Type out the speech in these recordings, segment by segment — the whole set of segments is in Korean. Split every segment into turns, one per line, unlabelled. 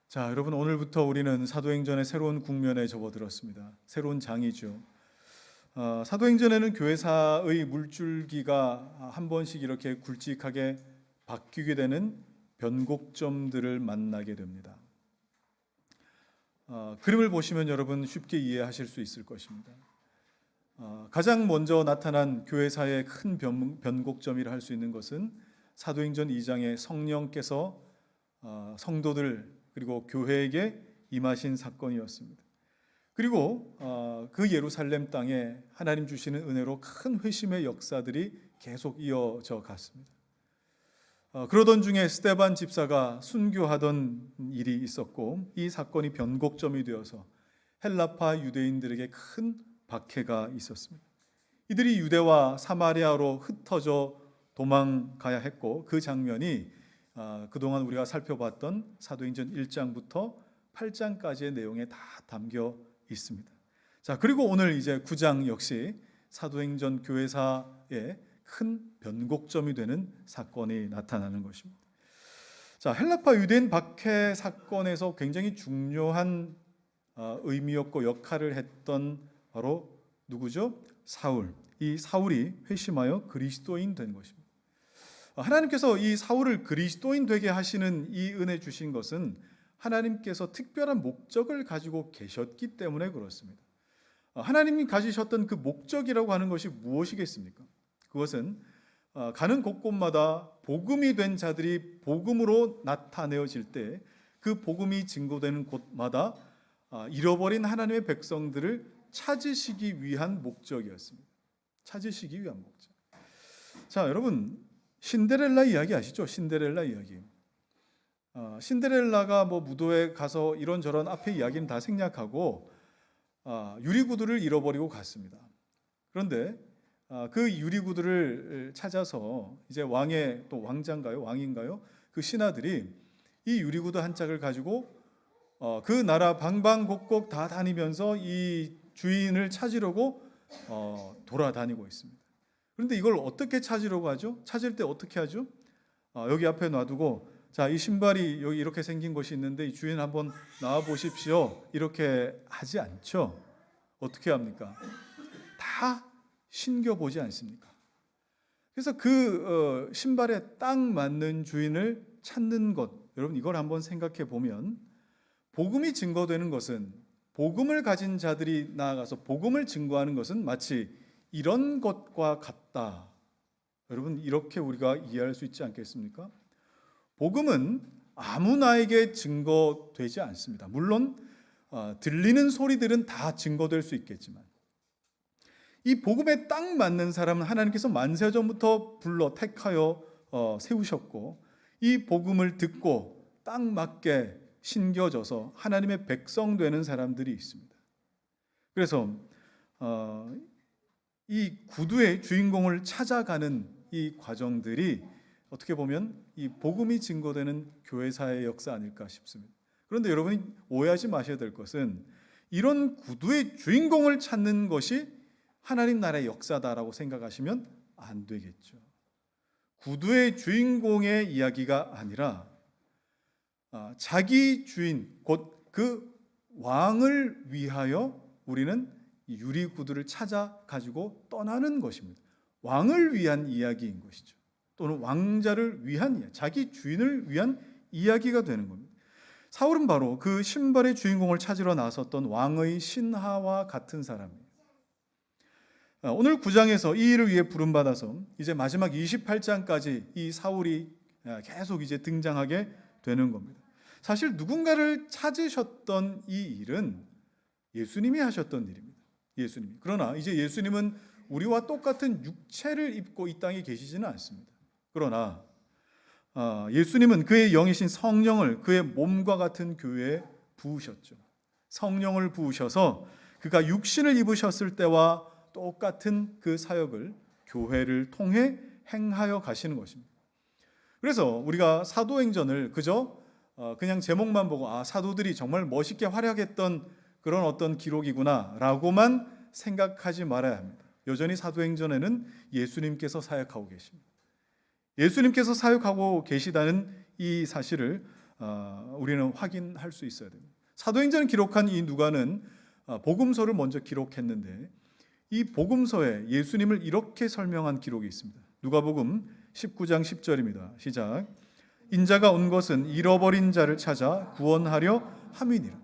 자, 여러분, 오늘부터 우리는 사도행전의 새로운 국면에 접어들었습니다. 새로운 장이죠. 사도행전에는 교회사의 물줄기가 한 번씩 이렇게 굵직하게 바뀌게 되는 변곡점들을 만나게 됩니다. 그림을 보시면 여러분 쉽게 이해하실 수 있을 것입니다. 가장 먼저 나타난 교회사의 큰 변곡점이라 할 수 있는 것은 사도행전 2장에 성령께서 성도들 그리고 교회에게 임하신 사건이었습니다. 그리고 그 예루살렘 땅에 하나님 주시는 은혜로 큰 회심의 역사들이 계속 이어져 갔습니다. 그러던 중에 스데반 집사가 순교하던 일이 있었고, 이 사건이 변곡점이 되어서 헬라파 유대인들에게 큰 박해가 있었습니다. 이들이 유대와 사마리아로 흩어져 도망가야 했고, 그 장면이 그동안 우리가 살펴봤던 사도행전 1장부터 8장까지의 내용에 다 담겨 있습니다. 자, 그리고 오늘 이제 9장 역시 사도행전 교회사의 큰 변곡점이 되는 사건이 나타나는 것입니다. 자, 헬라파 유대인 박해 사건에서 굉장히 중요한 의미였고 역할을 했던 바로 누구죠? 사울. 이 사울이 회심하여 그리스도인 된 것입니다. 하나님께서 이 사울을 그리스도인 되게 하시는 이 은혜 주신 것은 하나님께서 특별한 목적을 가지고 계셨기 때문에 그렇습니다. 하나님이 가지셨던 그 목적이라고 하는 것이 무엇이겠습니까? 그것은 가는 곳곳마다 복음이 된 자들이 복음으로 나타내어질 때 그 복음이 증거되는 곳마다 잃어버린 하나님의 백성들을 찾으시기 위한 목적이었습니다. 찾으시기 위한 목적. 자, 여러분, 신데렐라 이야기 아시죠? 신데렐라 이야기. 신데렐라가 뭐 무도에 가서 이런저런 앞에 이야기는 다 생략하고 유리구두를 잃어버리고 갔습니다. 그런데 그 유리구두를 찾아서 이제 왕의 또 왕자인가요? 왕인가요? 그 신하들이 이 유리구두 한 짝을 가지고 그 나라 방방곡곡 다 다니면서 이 주인을 찾으려고 돌아다니고 있습니다. 그런데 이걸 어떻게 찾으려고 하죠? 찾을 때 어떻게 하죠? 여기 앞에 놔두고, 자, 이 신발이 여기 이렇게 생긴 것이 있는데 이 주인 한번 나와 보십시오. 이렇게 하지 않죠. 어떻게 합니까? 다 신겨보지 않습니까? 그래서 그 신발에 딱 맞는 주인을 찾는 것, 여러분 이걸 한번 생각해 보면 복음이 증거되는 것은, 복음을 가진 자들이 나아가서 복음을 증거하는 것은 마치 이런 것과 같다. 여러분, 이렇게 우리가 이해할 수 있지 않겠습니까? 복음은 아무나에게 증거되지 않습니다. 물론 들리는 소리들은 다 증거될 수 있겠지만, 이 복음에 딱 맞는 사람은 하나님께서 만세전부터 불러 택하여 세우셨고, 이 복음을 듣고 딱 맞게 신겨져서 하나님의 백성 되는 사람들이 있습니다. 그래서 이 구두의 주인공을 찾아가는 이 과정들이 어떻게 보면 이 복음이 증거되는 교회사의 역사 아닐까 싶습니다. 그런데 여러분이 오해하지 마셔야 될 것은, 이런 구두의 주인공을 찾는 것이 하나님 나라의 역사다라고 생각하시면 안 되겠죠. 구두의 주인공의 이야기가 아니라 자기 주인, 곧 그 왕을 위하여 우리는 유리 구두를 찾아 가지고 떠나는 것입니다. 왕을 위한 이야기인 것이죠. 또는 왕자를 위한 이야기, 자기 주인을 위한 이야기가 되는 겁니다. 사울은 바로 그 신발의 주인공을 찾으러 나섰던 왕의 신하와 같은 사람이에요. 오늘 9장에서 이 일을 위해 부름받아서 이제 마지막 28장까지 이 사울이 계속 이제 등장하게 되는 겁니다. 사실 누군가를 찾으셨던 이 일은 예수님이 하셨던 일입니다. 예수님이. 그러나 이제 예수님은 우리와 똑같은 육체를 입고 이 땅에 계시지는 않습니다. 그러나 예수님은 그의 영이신 성령을 그의 몸과 같은 교회에 부으셨죠. 성령을 부으셔서 그가 육신을 입으셨을 때와 똑같은 그 사역을 교회를 통해 행하여 가시는 것입니다. 그래서 우리가 사도행전을 그냥 제목만 보고 사도들이 정말 멋있게 활약했던 그런 어떤 기록이구나 라고만 생각하지 말아야 합니다. 여전히 사도행전에는 예수님께서 사역하고 계십니다. 예수님께서 사역하고 계시다는 이 사실을 우리는 확인할 수 있어야 됩니다. 사도행전을 기록한 이 누가는 복음서를 먼저 기록했는데 이 복음서에 예수님을 이렇게 설명한 기록이 있습니다. 누가복음 19장 10절입니다. 시작. 인자가 온 것은 잃어버린 자를 찾아 구원하려 함이니라.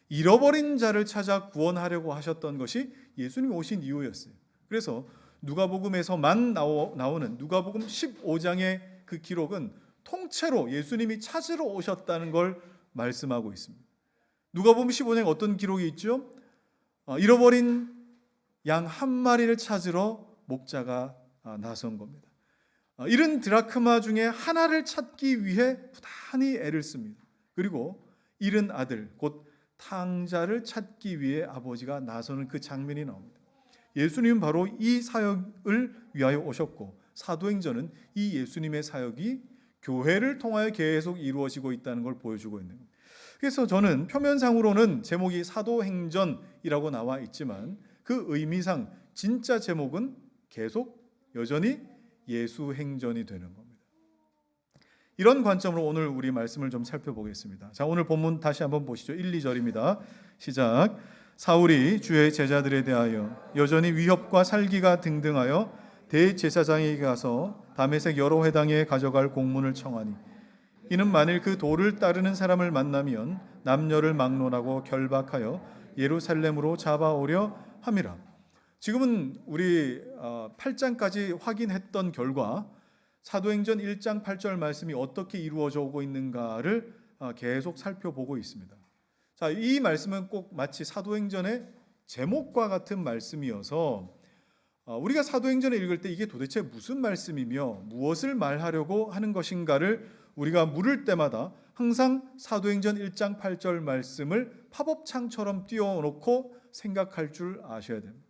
잃어버린 자를 찾아 구원하려고 하셨던 것이 예수님이 오신 이유였어요. 그래서 누가복음에서만 나오는 누가복음 15장의 그 기록은 통째로 예수님이 찾으러 오셨다는 걸 말씀하고 있습니다. 누가복음 15장에 어떤 기록이 있죠? 잃어버린 양 한 마리를 찾으러 목자가 나선 겁니다. 잃은 드라크마 중에 하나를 찾기 위해 부단히 애를 씁니다. 그리고 잃은 아들 곧 탕자를 찾기 위해 아버지가 나서는 그 장면이 나옵니다. 예수님은 바로 이 사역을 위하여 오셨고 사도행전은 이 예수님의 사역이 교회를 통하여 계속 이루어지고 있다는 걸 보여주고 있는 겁니다. 그래서 저는 표면상으로는 제목이 사도행전이라고 나와 있지만 그 의미상 진짜 제목은 계속 여전히 예수행전이 되는 겁니다. 이런 관점으로 오늘 우리 말씀을 좀 살펴보겠습니다. 자, 오늘 본문 다시 한번 보시죠. 1, 2절입니다. 시작. 사울이 주의 제자들에 대하여 여전히 위협과 살기가 등등하여 대제사장에게 가서 다메섹 여러 회당에 가져갈 공문을 청하니 이는 만일 그 도를 따르는 사람을 만나면 남녀를 막론하고 결박하여 예루살렘으로 잡아오려 함이라. 지금은 우리 8장까지 확인했던 결과 사도행전 1장 8절 말씀이 어떻게 이루어져 오고 있는가를 계속 살펴보고 있습니다. 자, 이 말씀은 꼭 마치 사도행전의 제목과 같은 말씀이어서 우리가 사도행전을 읽을 때 이게 도대체 무슨 말씀이며 무엇을 말하려고 하는 것인가를 우리가 물을 때마다 항상 사도행전 1장 8절 말씀을 팝업창처럼 띄워놓고 생각할 줄 아셔야 됩니다.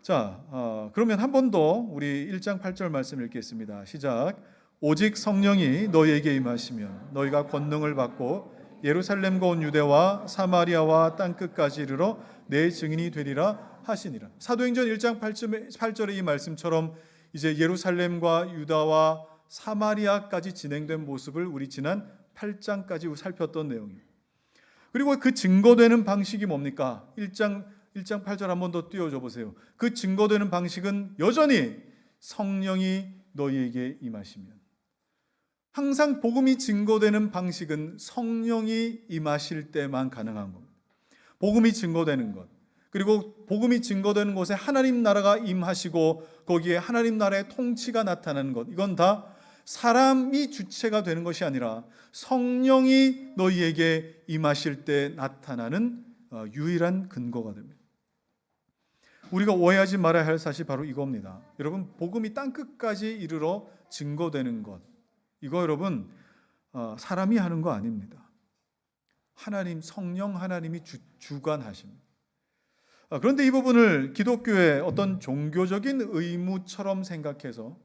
자, 그러면 한 번 더 우리 1장 8절 말씀 읽겠습니다. 시작. 오직 성령이 너희에게 임하시면 너희가 권능을 받고 예루살렘과 온 유대와 사마리아와 땅끝까지 이르러 내 증인이 되리라 하시니라. 사도행전 1장 8절의 이 말씀처럼 이제 예루살렘과 유다와 사마리아까지 진행된 모습을 우리 지난 8장까지 살폈던 내용입니다. 그리고 그 증거되는 방식이 뭡니까? 1장 8절 한 번 더 띄워줘 보세요. 그 증거되는 방식은 여전히 성령이 너희에게 임하시면. 항상 복음이 증거되는 방식은 성령이 임하실 때만 가능한 겁니다. 복음이 증거되는 것, 그리고 복음이 증거되는 곳에 하나님 나라가 임하시고 거기에 하나님 나라의 통치가 나타나는 것, 이건 다 사람이 주체가 되는 것이 아니라 성령이 너희에게 임하실 때 나타나는 유일한 근거가 됩니다. 우리가 오해하지 말아야 할 사실이 바로 이겁니다. 여러분, 복음이 땅끝까지 이르러 증거되는 것, 이거 여러분 사람이 하는 거 아닙니다. 하나님, 성령 하나님이 주관하십니다. 그런데 이 부분을 기독교의 어떤 종교적인 의무처럼 생각해서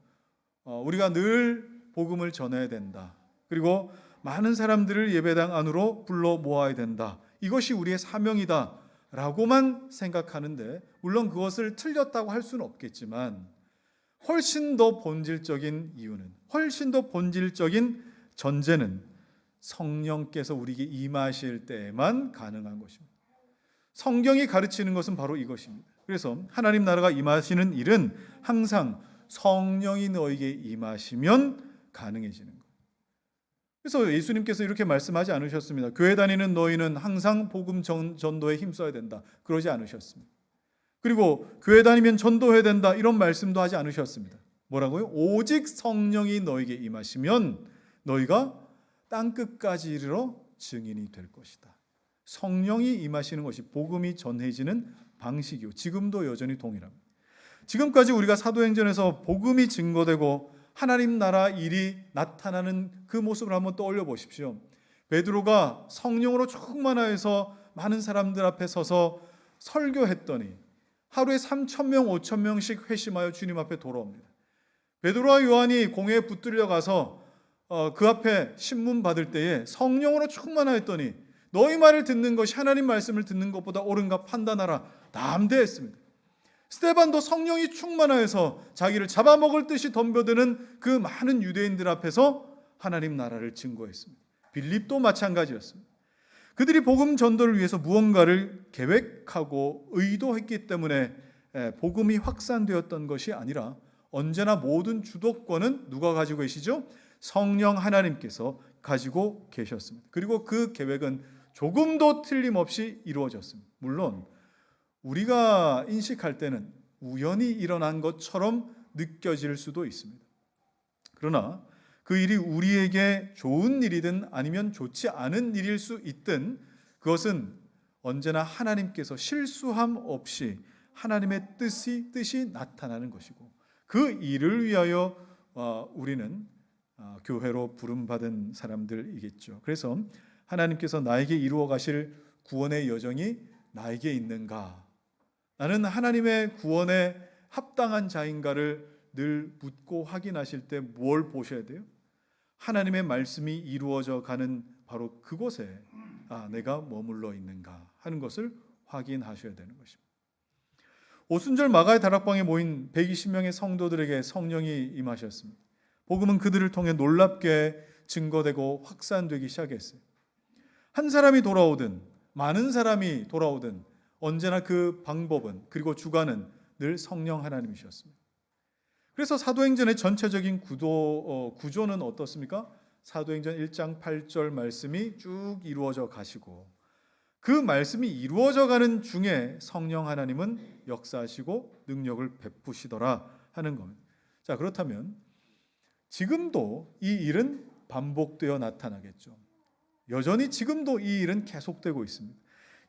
우리가 늘 복음을 전해야 된다. 그리고 많은 사람들을 예배당 안으로 불러 모아야 된다. 이것이 우리의 사명이다 라고만 생각하는데, 물론 그것을 틀렸다고 할 수는 없겠지만 훨씬 더 본질적인 이유는, 훨씬 더 본질적인 전제는 성령께서 우리에게 임하실 때에만 가능한 것입니다. 성경이 가르치는 것은 바로 이것입니다. 그래서 하나님 나라가 임하시는 일은 항상 성령이 너에게 임하시면 가능해지는 거예요. 그래서 예수님께서 이렇게 말씀하지 않으셨습니다. 교회 다니는 너희는 항상 복음 전도에 힘써야 된다, 그러지 않으셨습니다. 그리고 교회 다니면 전도해야 된다, 이런 말씀도 하지 않으셨습니다. 뭐라고요? 오직 성령이 너에게 임하시면 너희가 땅끝까지 이르러 증인이 될 것이다. 성령이 임하시는 것이 복음이 전해지는 방식이요, 지금도 여전히 동일합니다. 지금까지 우리가 사도행전에서 복음이 증거되고 하나님 나라 일이 나타나는 그 모습을 한번 떠올려 보십시오. 베드로가 성령으로 충만하여서 많은 사람들 앞에 서서 설교했더니 하루에 3,000명, 5,000명씩 회심하여 주님 앞에 돌아옵니다. 베드로와 요한이 공회에 붙들려 가서 그 앞에 신문 받을 때에 성령으로 충만하였더니 너희 말을 듣는 것이 하나님 말씀을 듣는 것보다 옳은가 판단하라, 담대했습니다. 스데반도 성령이 충만하여서 자기를 잡아먹을 듯이 덤벼드는 그 많은 유대인들 앞에서 하나님 나라를 증거했습니다. 빌립도 마찬가지였습니다. 그들이 복음 전도를 위해서 무언가를 계획하고 의도했기 때문에 복음이 확산되었던 것이 아니라 언제나 모든 주도권은 누가 가지고 계시죠? 성령 하나님께서 가지고 계셨습니다. 그리고 그 계획은 조금도 틀림없이 이루어졌습니다. 물론 우리가 인식할 때는 우연히 일어난 것처럼 느껴질 수도 있습니다. 그러나 그 일이 우리에게 좋은 일이든 아니면 좋지 않은 일일 수 있든 그것은 언제나 하나님께서 실수함 없이 하나님의 뜻이 나타나는 것이고 그 일을 위하여 우리는 교회로 부름받은 사람들이겠죠. 그래서 하나님께서 나에게 이루어 가실 구원의 여정이 나에게 있는가? 나는 하나님의 구원에 합당한 자인가를 늘 묻고 확인하실 때 뭘 보셔야 돼요? 하나님의 말씀이 이루어져 가는 바로 그곳에 내가 머물러 있는가 하는 것을 확인하셔야 되는 것입니다. 오순절 마가의 다락방에 모인 120명의 성도들에게 성령이 임하셨습니다. 복음은 그들을 통해 놀랍게 증거되고 확산되기 시작했어요. 한 사람이 돌아오든 많은 사람이 돌아오든 언제나 그 방법은 그리고 주관은 늘 성령 하나님이셨습니다. 그래서 사도행전의 전체적인 구조는 어떻습니까? 사도행전 1장 8절 말씀이 쭉 이루어져 가시고 그 말씀이 이루어져 가는 중에 성령 하나님은 역사하시고 능력을 베푸시더라 하는 겁니다. 자, 그렇다면 지금도 이 일은 반복되어 나타나겠죠. 여전히 지금도 이 일은 계속되고 있습니다.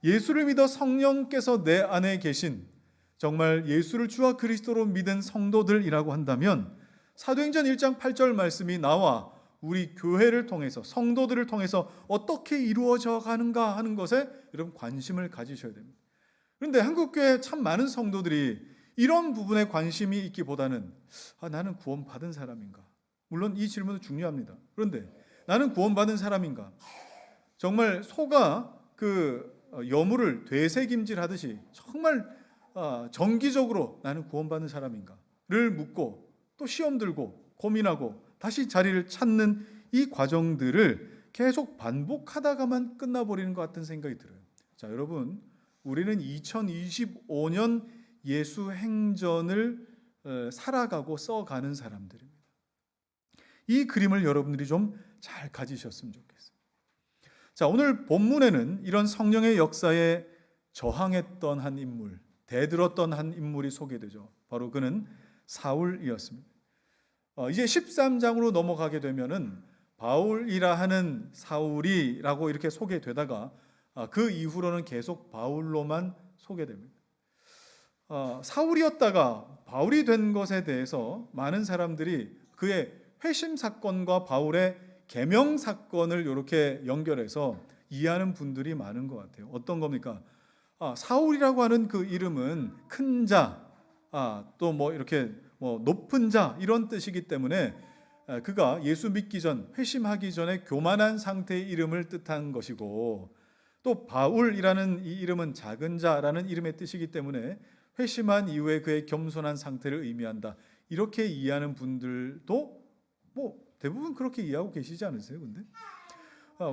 예수를 믿어 성령께서 내 안에 계신 정말 예수를 주와 그리스도로 믿은 성도들이라고 한다면 사도행전 1장 8절 말씀이 나와 우리 교회를 통해서 성도들을 통해서 어떻게 이루어져 가는가 하는 것에 여러분 관심을 가지셔야 됩니다. 그런데 한국교회 참 많은 성도들이 이런 부분에 관심이 있기보다는 나는 구원받은 사람인가? 물론 이 질문은 중요합니다. 그런데 나는 구원받은 사람인가? 정말 소가 그 여물을 되새김질하듯이 정말 정기적으로 나는 구원받는 사람인가를 묻고 또 시험 들고 고민하고 다시 자리를 찾는 이 과정들을 계속 반복하다가만 끝나버리는 것 같은 생각이 들어요. 자, 여러분, 우리는 2025년 예수 행전을 살아가고 써가는 사람들입니다. 이 그림을 여러분들이 좀 잘 가지셨으면 좋겠어요. 자, 오늘 본문에는 이런 성령의 역사에 저항했던 한 인물, 대들었던 한 인물이 소개되죠. 바로 그는 사울이었습니다. 이제 13장으로 넘어가게 되면은 바울이라 하는 사울이라고 이렇게 소개되다가 그 이후로는 계속 바울로만 소개됩니다. 사울이었다가 바울이 된 것에 대해서 많은 사람들이 그의 회심 사건과 바울의 계명 사건을 이렇게 연결해서 이해하는 분들이 많은 것 같아요. 어떤 겁니까? 사울이라고 하는 그 이름은 큰 자, 또 뭐 이렇게 높은 자 이런 뜻이기 때문에 그가 예수 믿기 전, 회심하기 전에 교만한 상태의 이름을 뜻한 것이고 또 바울이라는 이 이름은 작은 자라는 이름의 뜻이기 때문에 회심한 이후에 그의 겸손한 상태를 의미한다. 이렇게 이해하는 분들도 대부분 그렇게 이해하고 계시지 않으세요? 근데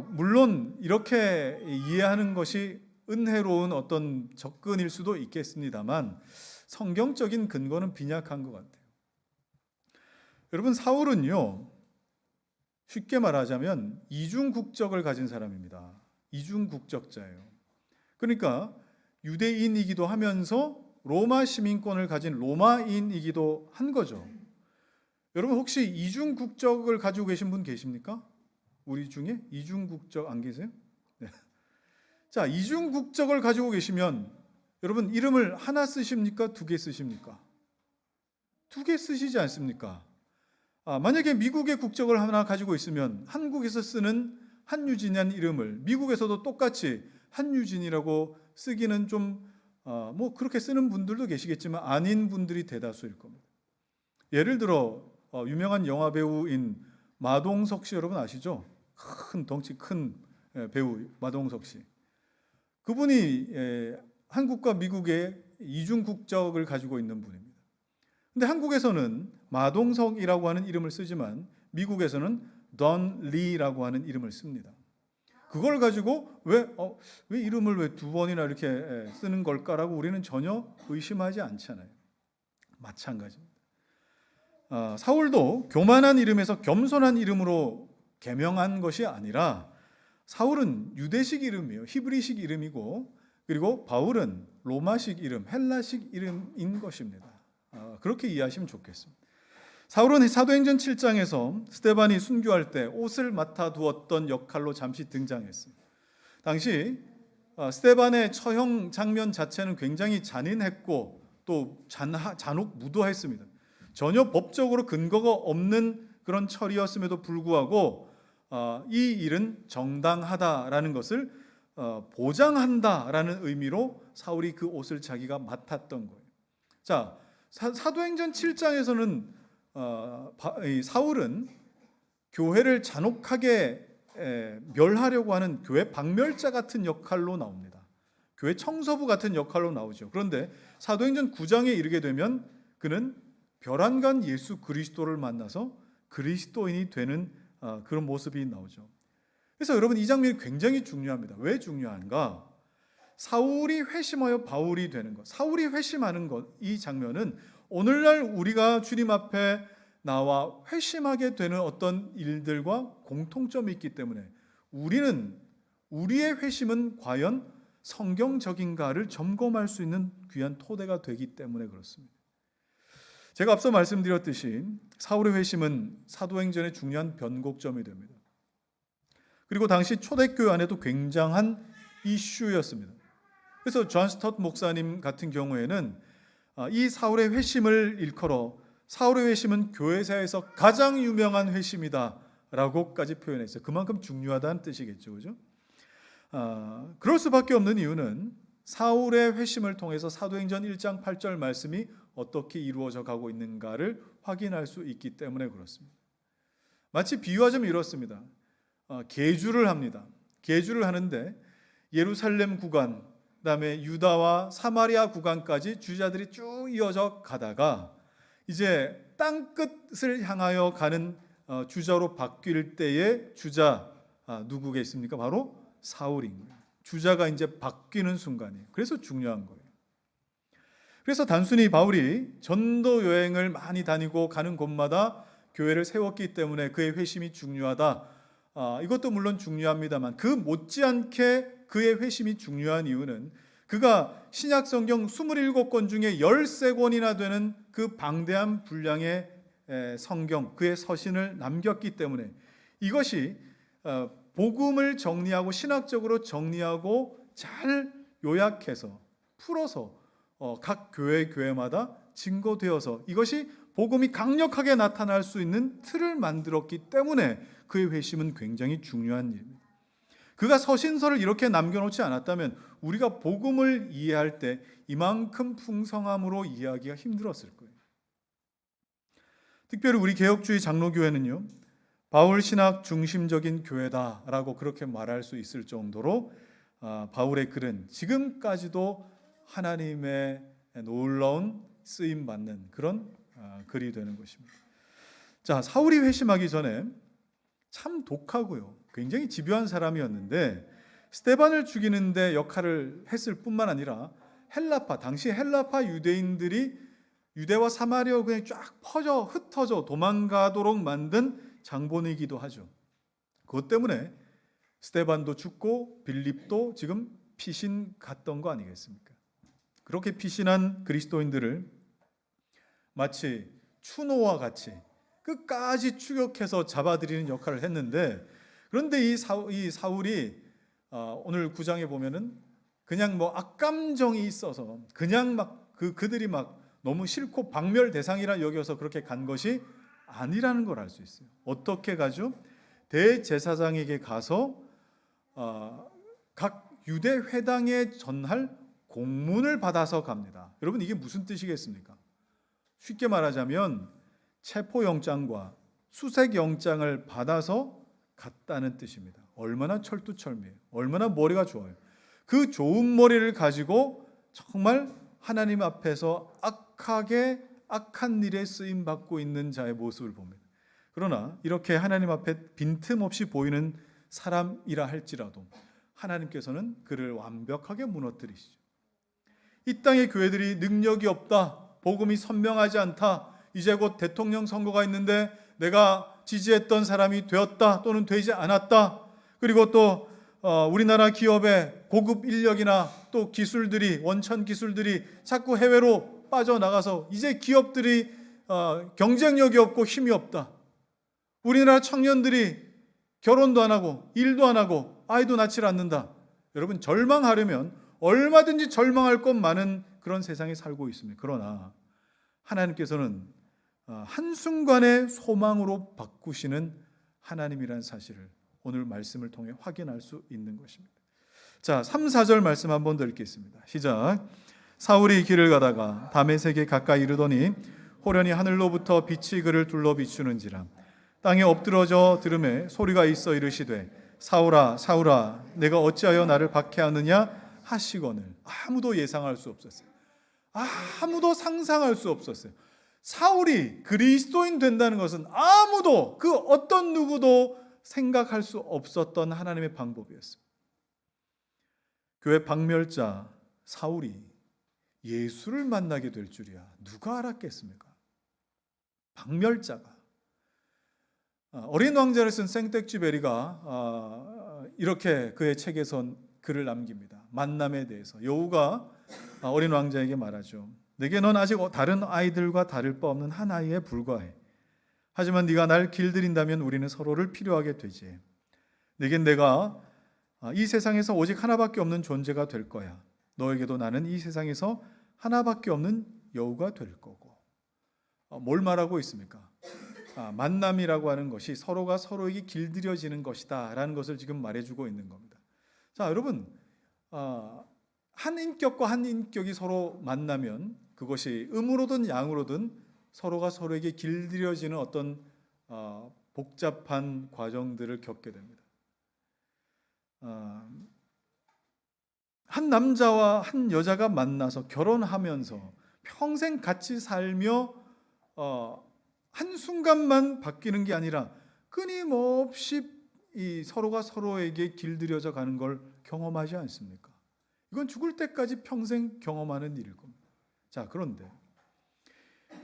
물론 이렇게 이해하는 것이 은혜로운 어떤 접근일 수도 있겠습니다만 성경적인 근거는 빈약한 것 같아요. 여러분, 사울은요, 쉽게 말하자면 이중 국적을 가진 사람입니다. 이중 국적자예요. 그러니까 유대인이기도 하면서 로마 시민권을 가진 로마인이기도 한 거죠. 여러분, 혹시 이중 국적을 가지고 계신 분 계십니까? 우리 중에 이중 국적 안 계세요? 네. 자, 이중 국적을 가지고 계시면 여러분 이름을 하나 쓰십니까? 두 개 쓰십니까? 두 개 쓰시지 않습니까? 만약에 미국의 국적을 하나 가지고 있으면 한국에서 쓰는 한유진이라는 이름을 미국에서도 똑같이 한유진이라고 쓰기는 좀 그렇게 쓰는 분들도 계시겠지만 아닌 분들이 대다수일 겁니다. 예를 들어 유명한 영화 배우인 마동석 씨 여러분 아시죠? 큰 덩치 큰 배우 마동석 씨. 그분이 한국과 미국의 이중 국적을 가지고 있는 분입니다. 근데 한국에서는 마동석이라고 하는 이름을 쓰지만 미국에서는 던 리라고 하는 이름을 씁니다. 그걸 가지고 왜 이름을 왜 두 번이나 이렇게 쓰는 걸까라고 우리는 전혀 의심하지 않잖아요. 마찬가지입니다. 사울도 교만한 이름에서 겸손한 이름으로 개명한 것이 아니라, 사울은 유대식 이름이에요. 히브리식 이름이고, 그리고 바울은 로마식 이름, 헬라식 이름인 것입니다. 그렇게 이해하시면 좋겠습니다. 사울은 사도행전 7장에서 스데반이 순교할 때 옷을 맡아 두었던 역할로 잠시 등장했습니다. 당시 스데반의 처형 장면 자체는 굉장히 잔인했고 또 잔혹무도했습니다. 전혀 법적으로 근거가 없는 그런 처리였음에도 불구하고 이 일은 정당하다라는 것을 보장한다라는 의미로 사울이 그 옷을 자기가 맡았던 거예요. 자, 사도행전 7장에서는 사울은 교회를 잔혹하게 멸하려고 하는 교회 박멸자 같은 역할로 나옵니다. 교회 청소부 같은 역할로 나오죠. 그런데 사도행전 9장에 이르게 되면 그는 별안간 예수 그리스도를 만나서 그리스도인이 되는 그런 모습이 나오죠. 그래서 여러분, 이 장면이 굉장히 중요합니다. 왜 중요한가? 사울이 회심하여 바울이 되는 것, 사울이 회심하는 것, 이 장면은 오늘날 우리가 주님 앞에 나와 회심하게 되는 어떤 일들과 공통점이 있기 때문에 우리의 회심은 과연 성경적인가를 점검할 수 있는 귀한 토대가 되기 때문에 그렇습니다. 제가 앞서 말씀드렸듯이 사울의 회심은 사도행전의 중요한 변곡점이 됩니다. 그리고 당시 초대교회 안에도 굉장한 이슈였습니다. 그래서 존 스tott 목사님 같은 경우에는 이 사울의 회심을 일컬어 사울의 회심은 교회사에서 가장 유명한 회심이다 라고까지 표현했어요. 그만큼 중요하다는 뜻이겠죠, 그죠? 그럴 수밖에 없는 이유는 사울의 회심을 통해서 사도행전 1장 8절 말씀이 어떻게 이루어져 가고 있는가를 확인할 수 있기 때문에 그렇습니다. 마치 비유하자면 이렇습니다. 계주를 합니다. 계주를 하는데 예루살렘 구간, 그다음에 유다와 사마리아 구간까지 주자들이 쭉 이어져 가다가 이제 땅끝을 향하여 가는 주자로 바뀔 때의 주자 누구겠습니까? 바로 사울인 거예요. 주자가 이제 바뀌는 순간이에요. 그래서 중요한 거예요. 그래서 단순히 바울이 전도 여행을 많이 다니고 가는 곳마다 교회를 세웠기 때문에 그의 회심이 중요하다. 이것도 물론 중요합니다만 그 못지않게 그의 회심이 중요한 이유는 그가 신약 성경 27권 중에 13권이나 되는 그 방대한 분량의 성경, 그의 서신을 남겼기 때문에 이것이 복음을 정리하고 신학적으로 정리하고 잘 요약해서 풀어서 각 교회마다 증거되어서 이것이 복음이 강력하게 나타날 수 있는 틀을 만들었기 때문에 그의 회심은 굉장히 중요한 일입니다. 그가 서신서를 이렇게 남겨놓지 않았다면 우리가 복음을 이해할 때 이만큼 풍성함으로 이해하기가 힘들었을 거예요. 특별히 우리 개혁주의 장로교회는요, 바울 신학 중심적인 교회다라고 그렇게 말할 수 있을 정도로 바울의 글은 지금까지도 하나님의 놀라운 쓰임 받는 그런 글이 되는 것입니다. 자, 사울이 회심하기 전에 참 독하고요, 굉장히 집요한 사람이었는데 스데반을 죽이는데 역할을 했을 뿐만 아니라 당시 헬라파 유대인들이 유대와 사마리아 그냥 쫙 흩어져 도망가도록 만든 장본이기도 하죠. 그것 때문에 스데반도 죽고 빌립도 지금 피신 갔던 거 아니겠습니까? 그렇게 피신한 그리스도인들을 마치 추노와 같이 끝까지 추격해서 잡아들이는 역할을 했는데, 그런데 이 사울이 오늘 9장에 보면은 그냥 악감정이 있어서 그냥 그들이 너무 싫고 박멸 대상이라 여겨서 그렇게 간 것이 아니라는 걸 알 수 있어요. 어떻게 가죠? 대제사장에게 가서 각 유대 회당에 전할 공문을 받아서 갑니다. 여러분, 이게 무슨 뜻이겠습니까? 쉽게 말하자면 체포영장과 수색영장을 받아서 갔다는 뜻입니다. 얼마나 철두철미해요. 얼마나 머리가 좋아요. 그 좋은 머리를 가지고 정말 하나님 앞에서 악한 일에 쓰임받고 있는 자의 모습을 봅니다. 그러나 이렇게 하나님 앞에 빈틈없이 보이는 사람이라 할지라도 하나님께서는 그를 완벽하게 무너뜨리시죠. 이 땅의 교회들이 능력이 없다, 복음이 선명하지 않다, 이제 곧 대통령 선거가 있는데 내가 지지했던 사람이 되었다 또는 되지 않았다, 그리고 또 우리나라 기업의 고급 인력이나 또 기술들이, 원천 기술들이 자꾸 해외로 빠져나가서 이제 기업들이 경쟁력이 없고 힘이 없다. 우리나라 청년들이 결혼도 안 하고 일도 안 하고 아이도 낳지 않는다. 여러분, 절망하려면 얼마든지 절망할 것 많은 그런 세상에 살고 있습니다. 그러나 하나님께서는 한순간의 소망으로 바꾸시는 하나님이라는 사실을 오늘 말씀을 통해 확인할 수 있는 것입니다. 자, 3, 4절 말씀 한번 더 읽겠습니다. 시작. 사울이 길을 가다가 다메섹에 가까이 이르더니 호련히 하늘로부터 빛이 그를 둘러 비추는지라. 땅에 엎드러져 들음에 소리가 있어 이르시되 사울아 사울아 내가 어찌하여 나를 박해하느냐 하시거늘. 아무도 예상할 수 없었어요. 아무도 상상할 수 없었어요. 사울이 그리스도인 된다는 것은 아무도, 그 어떤 누구도 생각할 수 없었던 하나님의 방법이었어요. 교회 박멸자 사울이 예수를 만나게 될 줄이야 누가 알았겠습니까? 박멸자가. 어린 왕자를 쓴 생텍쥐베리가 이렇게 그의 책에선 글을 남깁니다. 만남에 대해서 여우가 어린 왕자에게 말하죠. 내게 넌 아직 다른 아이들과 다를 바 없는 한 아이에 불과해. 하지만 네가 날 길들인다면 우리는 서로를 필요하게 되지. 내겐 내가 이 세상에서 오직 하나밖에 없는 존재가 될 거야. 너에게도 나는 이 세상에서 하나밖에 없는 여우가 될 거고. 뭘 말하고 있습니까? 만남이라고 하는 것이 서로가 서로에게 길들여지는 것이다 라는 것을 지금 말해주고 있는 겁니다. 자, 여러분, 한 인격과 한 인격이 서로 만나면 그것이 음으로든 양으로든 서로가 서로에게 길들여지는 어떤 복잡한 과정들을 겪게 됩니다. 한 남자와 한 여자가 만나서 결혼하면서 평생 같이 살며 한순간만 바뀌는 게 아니라 끊임없이 이 서로가 서로에게 길들여져 가는 걸 경험하지 않습니까? 이건 죽을 때까지 평생 경험하는 일일 겁니다. 자, 그런데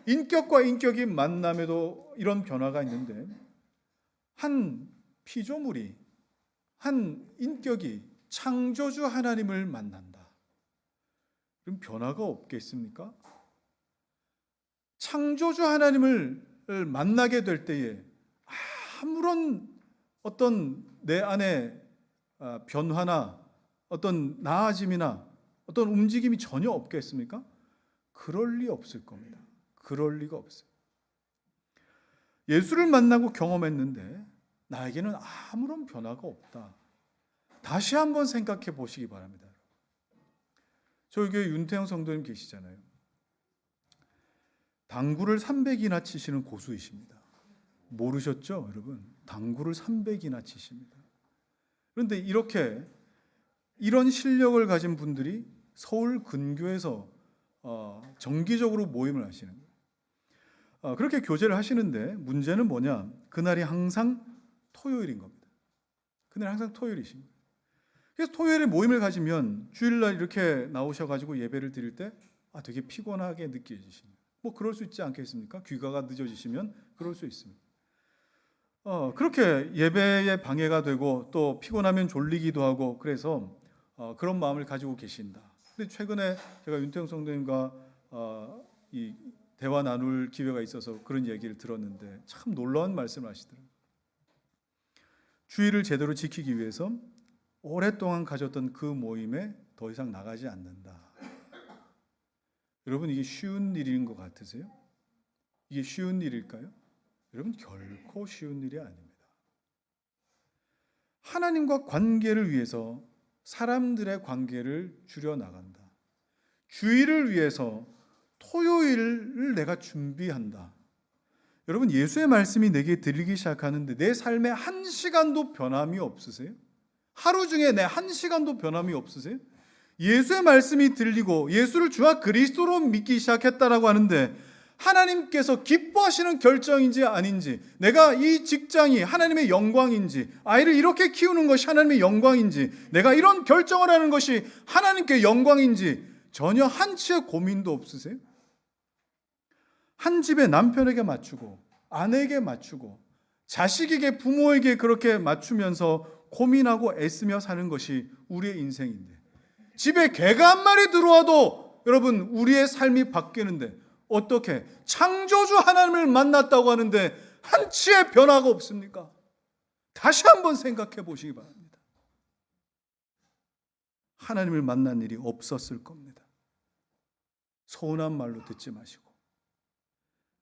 인격과 인격이 만남에도 이런 변화가 있는데 한 피조물이, 한 인격이 창조주 하나님을 만난다. 그럼 변화가 없겠습니까? 창조주 하나님을 만나게 될 때에 아무런 어떤 내 안에 변화나 어떤 나아짐이나 어떤 움직임이 전혀 없겠습니까? 그럴 리 없을 겁니다. 그럴 리가 없어요. 예수를 만나고 경험했는데 나에게는 아무런 변화가 없다. 다시 한번 생각해 보시기 바랍니다. 저희 교회 윤태영 성도님 계시잖아요. 당구를 300이나 치시는 고수이십니다. 모르셨죠, 여러분? 당구를 300이나 치십니다. 그런데 이런 실력을 가진 분들이 서울 근교에서 정기적으로 모임을 하시는 거예요. 그렇게 교제를 하시는데 문제는 뭐냐? 그날이 항상 토요일인 겁니다. 그날 항상 토요일이신 거예요. 그래서 토요일에 모임을 가지면 주일날 이렇게 나오셔가지고 예배를 드릴 때 되게 피곤하게 느껴지십니다. 뭐 그럴 수 있지 않겠습니까? 귀가가 늦어지시면 그럴 수 있습니다. 그렇게 예배에 방해가 되고 또 피곤하면 졸리기도 하고 그래서 그런 마음을 가지고 계신다. 근데 최근에 제가 윤태영 성도님과 이 대화 나눌 기회가 있어서 그런 얘기를 들었는데 참 놀라운 말씀을 하시더라고요. 주의를 제대로 지키기 위해서 오랫동안 가졌던 그 모임에 더 이상 나가지 않는다. 여러분, 이게 쉬운 일인 것 같으세요? 이게 쉬운 일일까요? 여러분, 결코 쉬운 일이 아닙니다. 하나님과 관계를 위해서 사람들의 관계를 줄여나간다. 주일을 위해서 토요일을 내가 준비한다. 여러분, 예수의 말씀이 내게 들리기 시작하는데 내 삶에 한 시간도 변함이 없으세요? 하루 중에 내 한 시간도 변함이 없으세요? 예수의 말씀이 들리고 예수를 주와 그리스도로 믿기 시작했다라고 하는데 하나님께서 기뻐하시는 결정인지 아닌지, 내가 이 직장이 하나님의 영광인지, 아이를 이렇게 키우는 것이 하나님의 영광인지, 내가 이런 결정을 하는 것이 하나님께 영광인지 전혀 한치의 고민도 없으세요? 한 집에 남편에게 맞추고 아내에게 맞추고 자식에게, 부모에게 그렇게 맞추면서 고민하고 애쓰며 사는 것이 우리의 인생인데, 집에 개가 한 마리 들어와도 여러분 우리의 삶이 바뀌는데, 어떻게 창조주 하나님을 만났다고 하는데 한치의 변화가 없습니까? 다시 한번 생각해 보시기 바랍니다. 하나님을 만난 일이 없었을 겁니다. 서운한 말로 듣지 마시고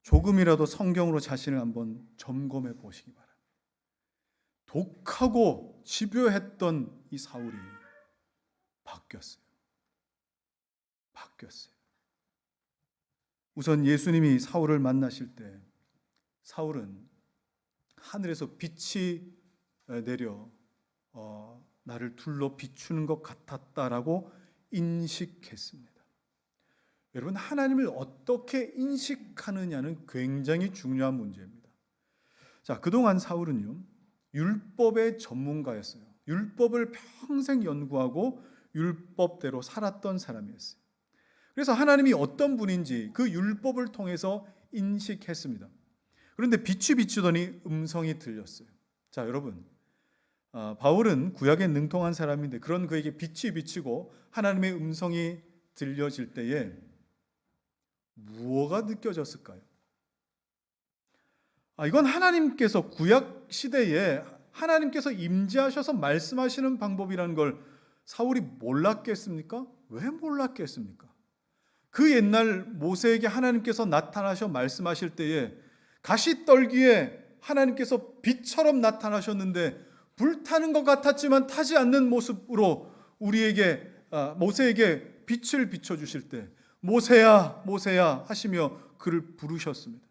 조금이라도 성경으로 자신을 한번 점검해 보시기 바랍니다. 독하고 집요했던 이 사울이 바뀌었어요. 우선 예수님이 사울을 만나실 때 사울은 하늘에서 빛이 내려 나를 둘러 비추는 것 같았다라고 인식했습니다. 여러분, 하나님을 어떻게 인식하느냐는 굉장히 중요한 문제입니다. 자, 그동안 사울은요, 율법의 전문가였어요. 율법을 평생 연구하고 율법대로 살았던 사람이었어요. 그래서 하나님이 어떤 분인지 그 율법을 통해서 인식했습니다. 그런데 빛이 비추더니 음성이 들렸어요. 자, 여러분, 바울은 구약에 능통한 사람인데 그런 그에게 빛이 비치고 하나님의 음성이 들려질 때에 무엇가 느껴졌을까요? 이건 하나님께서 구약 시대에 하나님께서 임재하셔서 말씀하시는 방법이라는 걸 사울이 몰랐겠습니까? 왜 몰랐겠습니까? 그 옛날 모세에게 하나님께서 나타나셔 말씀하실 때에 가시떨기에 하나님께서 빛처럼 나타나셨는데 불타는 것 같았지만 타지 않는 모습으로 모세에게 빛을 비춰주실 때 모세야 모세야 하시며 그를 부르셨습니다.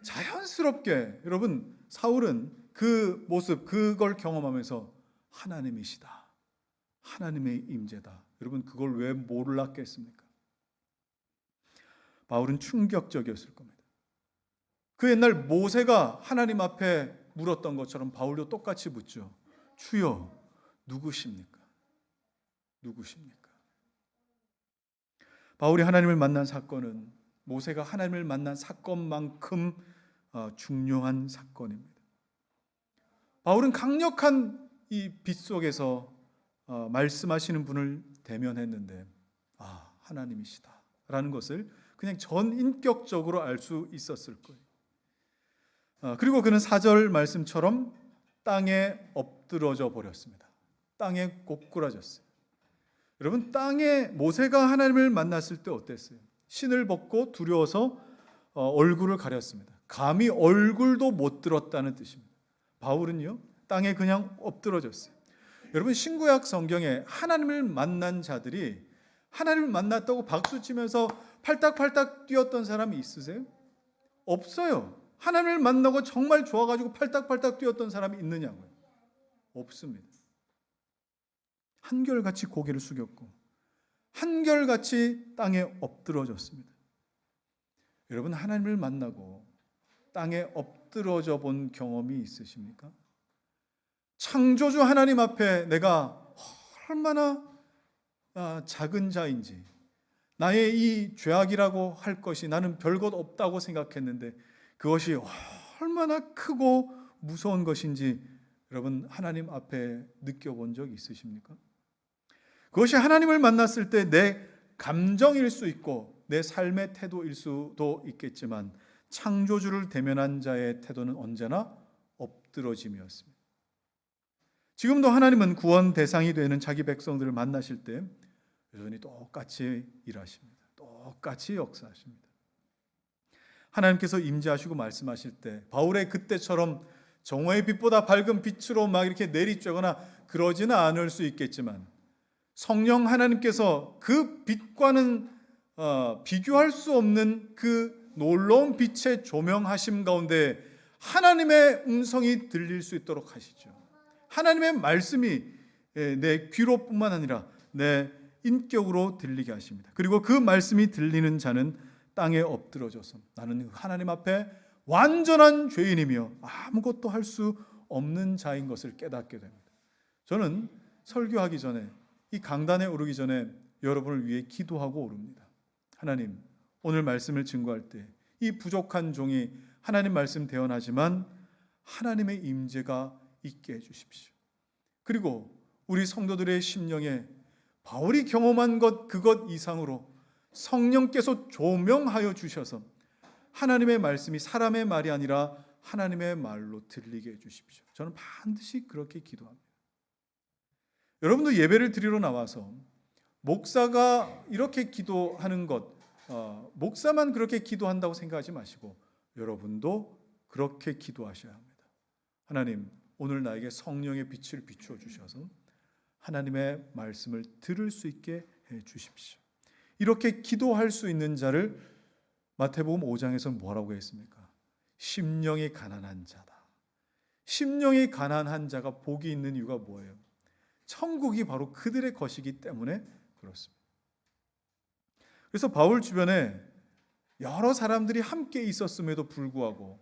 자연스럽게 여러분 사울은 그 모습 그걸 경험하면서 하나님이시다, 하나님의 임재다. 여러분 그걸 왜 몰랐겠습니까? 바울은 충격적이었을 겁니다. 그 옛날 모세가 하나님 앞에 물었던 것처럼 바울도 똑같이 묻죠. 주여 누구십니까? 누구십니까? 바울이 하나님을 만난 사건은 모세가 하나님을 만난 사건만큼 중요한 사건입니다. 바울은 강력한 이 빛 속에서 말씀하시는 분을 대면했는데 하나님이시다 라는 것을 그냥 전인격적으로 알 수 있었을 거예요. 그리고 그는 4절 말씀처럼 땅에 엎드러져 버렸습니다. 땅에 꼬꾸라졌어요. 여러분 땅에 모세가 하나님을 만났을 때 어땠어요? 신을 벗고 두려워서 얼굴을 가렸습니다. 감히 얼굴도 못 들었다는 뜻입니다. 바울은요 땅에 그냥 엎드러졌어요. 여러분 신구약 성경에 하나님을 만난 자들이 하나님을 만났다고 박수치면서 팔딱팔딱 뛰었던 사람이 있으세요? 없어요. 하나님을 만나고 정말 좋아가지고 팔딱팔딱 뛰었던 사람이 있느냐고요? 없습니다. 한결같이 고개를 숙였고 한결같이 땅에 엎드러졌습니다. 여러분 하나님을 만나고 땅에 엎드러져 본 경험이 있으십니까? 창조주 하나님 앞에 내가 얼마나 작은 자인지, 나의 이 죄악이라고 할 것이 나는 별것 없다고 생각했는데 그것이 얼마나 크고 무서운 것인지 여러분 하나님 앞에 느껴본 적 있으십니까? 그것이 하나님을 만났을 때 내 감정일 수 있고 내 삶의 태도일 수도 있겠지만 창조주를 대면한 자의 태도는 언제나 엎드러짐이었습니다. 지금도 하나님은 구원 대상이 되는 자기 백성들을 만나실 때 여전히 똑같이 일하십니다. 똑같이 역사하십니다. 하나님께서 임재하시고 말씀하실 때 바울의 그때처럼 정오의 빛보다 밝은 빛으로 막 이렇게 내리쬐거나 그러지는 않을 수 있겠지만 성령 하나님께서 그 빛과는 비교할 수 없는 그 놀라운 빛의 조명하심 가운데 하나님의 음성이 들릴 수 있도록 하시죠. 하나님의 말씀이 내 귀로뿐만 아니라 내 인격으로 들리게 하십니다. 그리고 그 말씀이 들리는 자는 땅에 엎드러져서 나는 하나님 앞에 완전한 죄인이며 아무것도 할 수 없는 자인 것을 깨닫게 됩니다. 저는 설교하기 전에, 이 강단에 오르기 전에 여러분을 위해 기도하고 오릅니다. 하나님, 오늘 말씀을 증거할 때 이 부족한 종이 하나님 말씀 대언하지만 하나님의 임재가 있게 해주십시오. 그리고 우리 성도들의 심령에 바울이 경험한 것 그것 이상으로 성령께서 조명하여 주셔서 하나님의 말씀이 사람의 말이 아니라 하나님의 말로 들리게 해주십시오. 저는 반드시 그렇게 기도합니다. 여러분도 예배를 드리러 나와서 목사가 이렇게 기도하는 것, 목사만 그렇게 기도한다고 생각하지 마시고 여러분도 그렇게 기도하셔야 합니다. 하나님, 오늘 나에게 성령의 빛을 비추어 주셔서 하나님의 말씀을 들을 수 있게 해 주십시오. 이렇게 기도할 수 있는 자를 마태복음 5장에서 뭐라고 했습니까? 심령이 가난한 자다. 심령이 가난한 자가 복이 있는 이유가 뭐예요? 천국이 바로 그들의 것이기 때문에 그렇습니다. 그래서 바울 주변에 여러 사람들이 함께 있었음에도 불구하고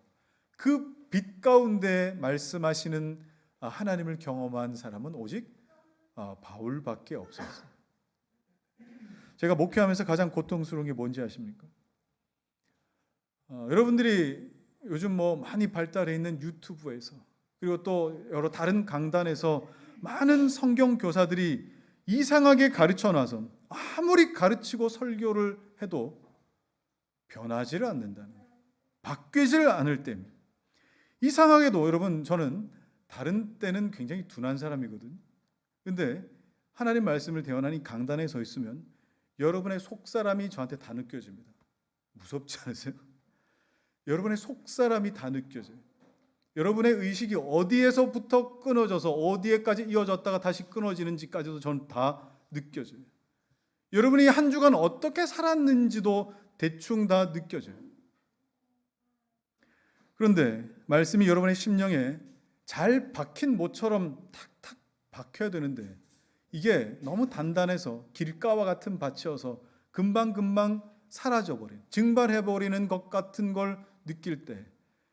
그 빛 가운데 말씀하시는 하나님을 경험한 사람은 오직 바울밖에 없었어요. 제가 목회하면서 가장 고통스러운 게 뭔지 아십니까? 여러분들이 요즘 많이 발달해 있는 유튜브에서 그리고 또 여러 다른 강단에서 많은 성경 교사들이 이상하게 가르쳐 놔서 아무리 가르치고 설교를 해도 변하지를 않는다는 거예요. 바뀌지를 않을 때입니다. 이상하게도 여러분, 저는 다른 때는 굉장히 둔한 사람이거든요. 근데 하나님 말씀을 대언하니 강단에 서 있으면 여러분의 속사람이 저한테 다 느껴집니다. 무섭지 않으세요? 여러분의 속사람이 다 느껴져요. 여러분의 의식이 어디에서부터 끊어져서 어디에까지 이어졌다가 다시 끊어지는지까지도 전 다 느껴져요. 여러분이 한 주간 어떻게 살았는지도 대충 다 느껴져요. 그런데 말씀이 여러분의 심령에 잘 박힌 못처럼 탁탁 박혀야 되는데 이게 너무 단단해서 길가와 같은 밭이어서 금방금방 사라져버린, 증발해버리는 것 같은 걸 느낄 때,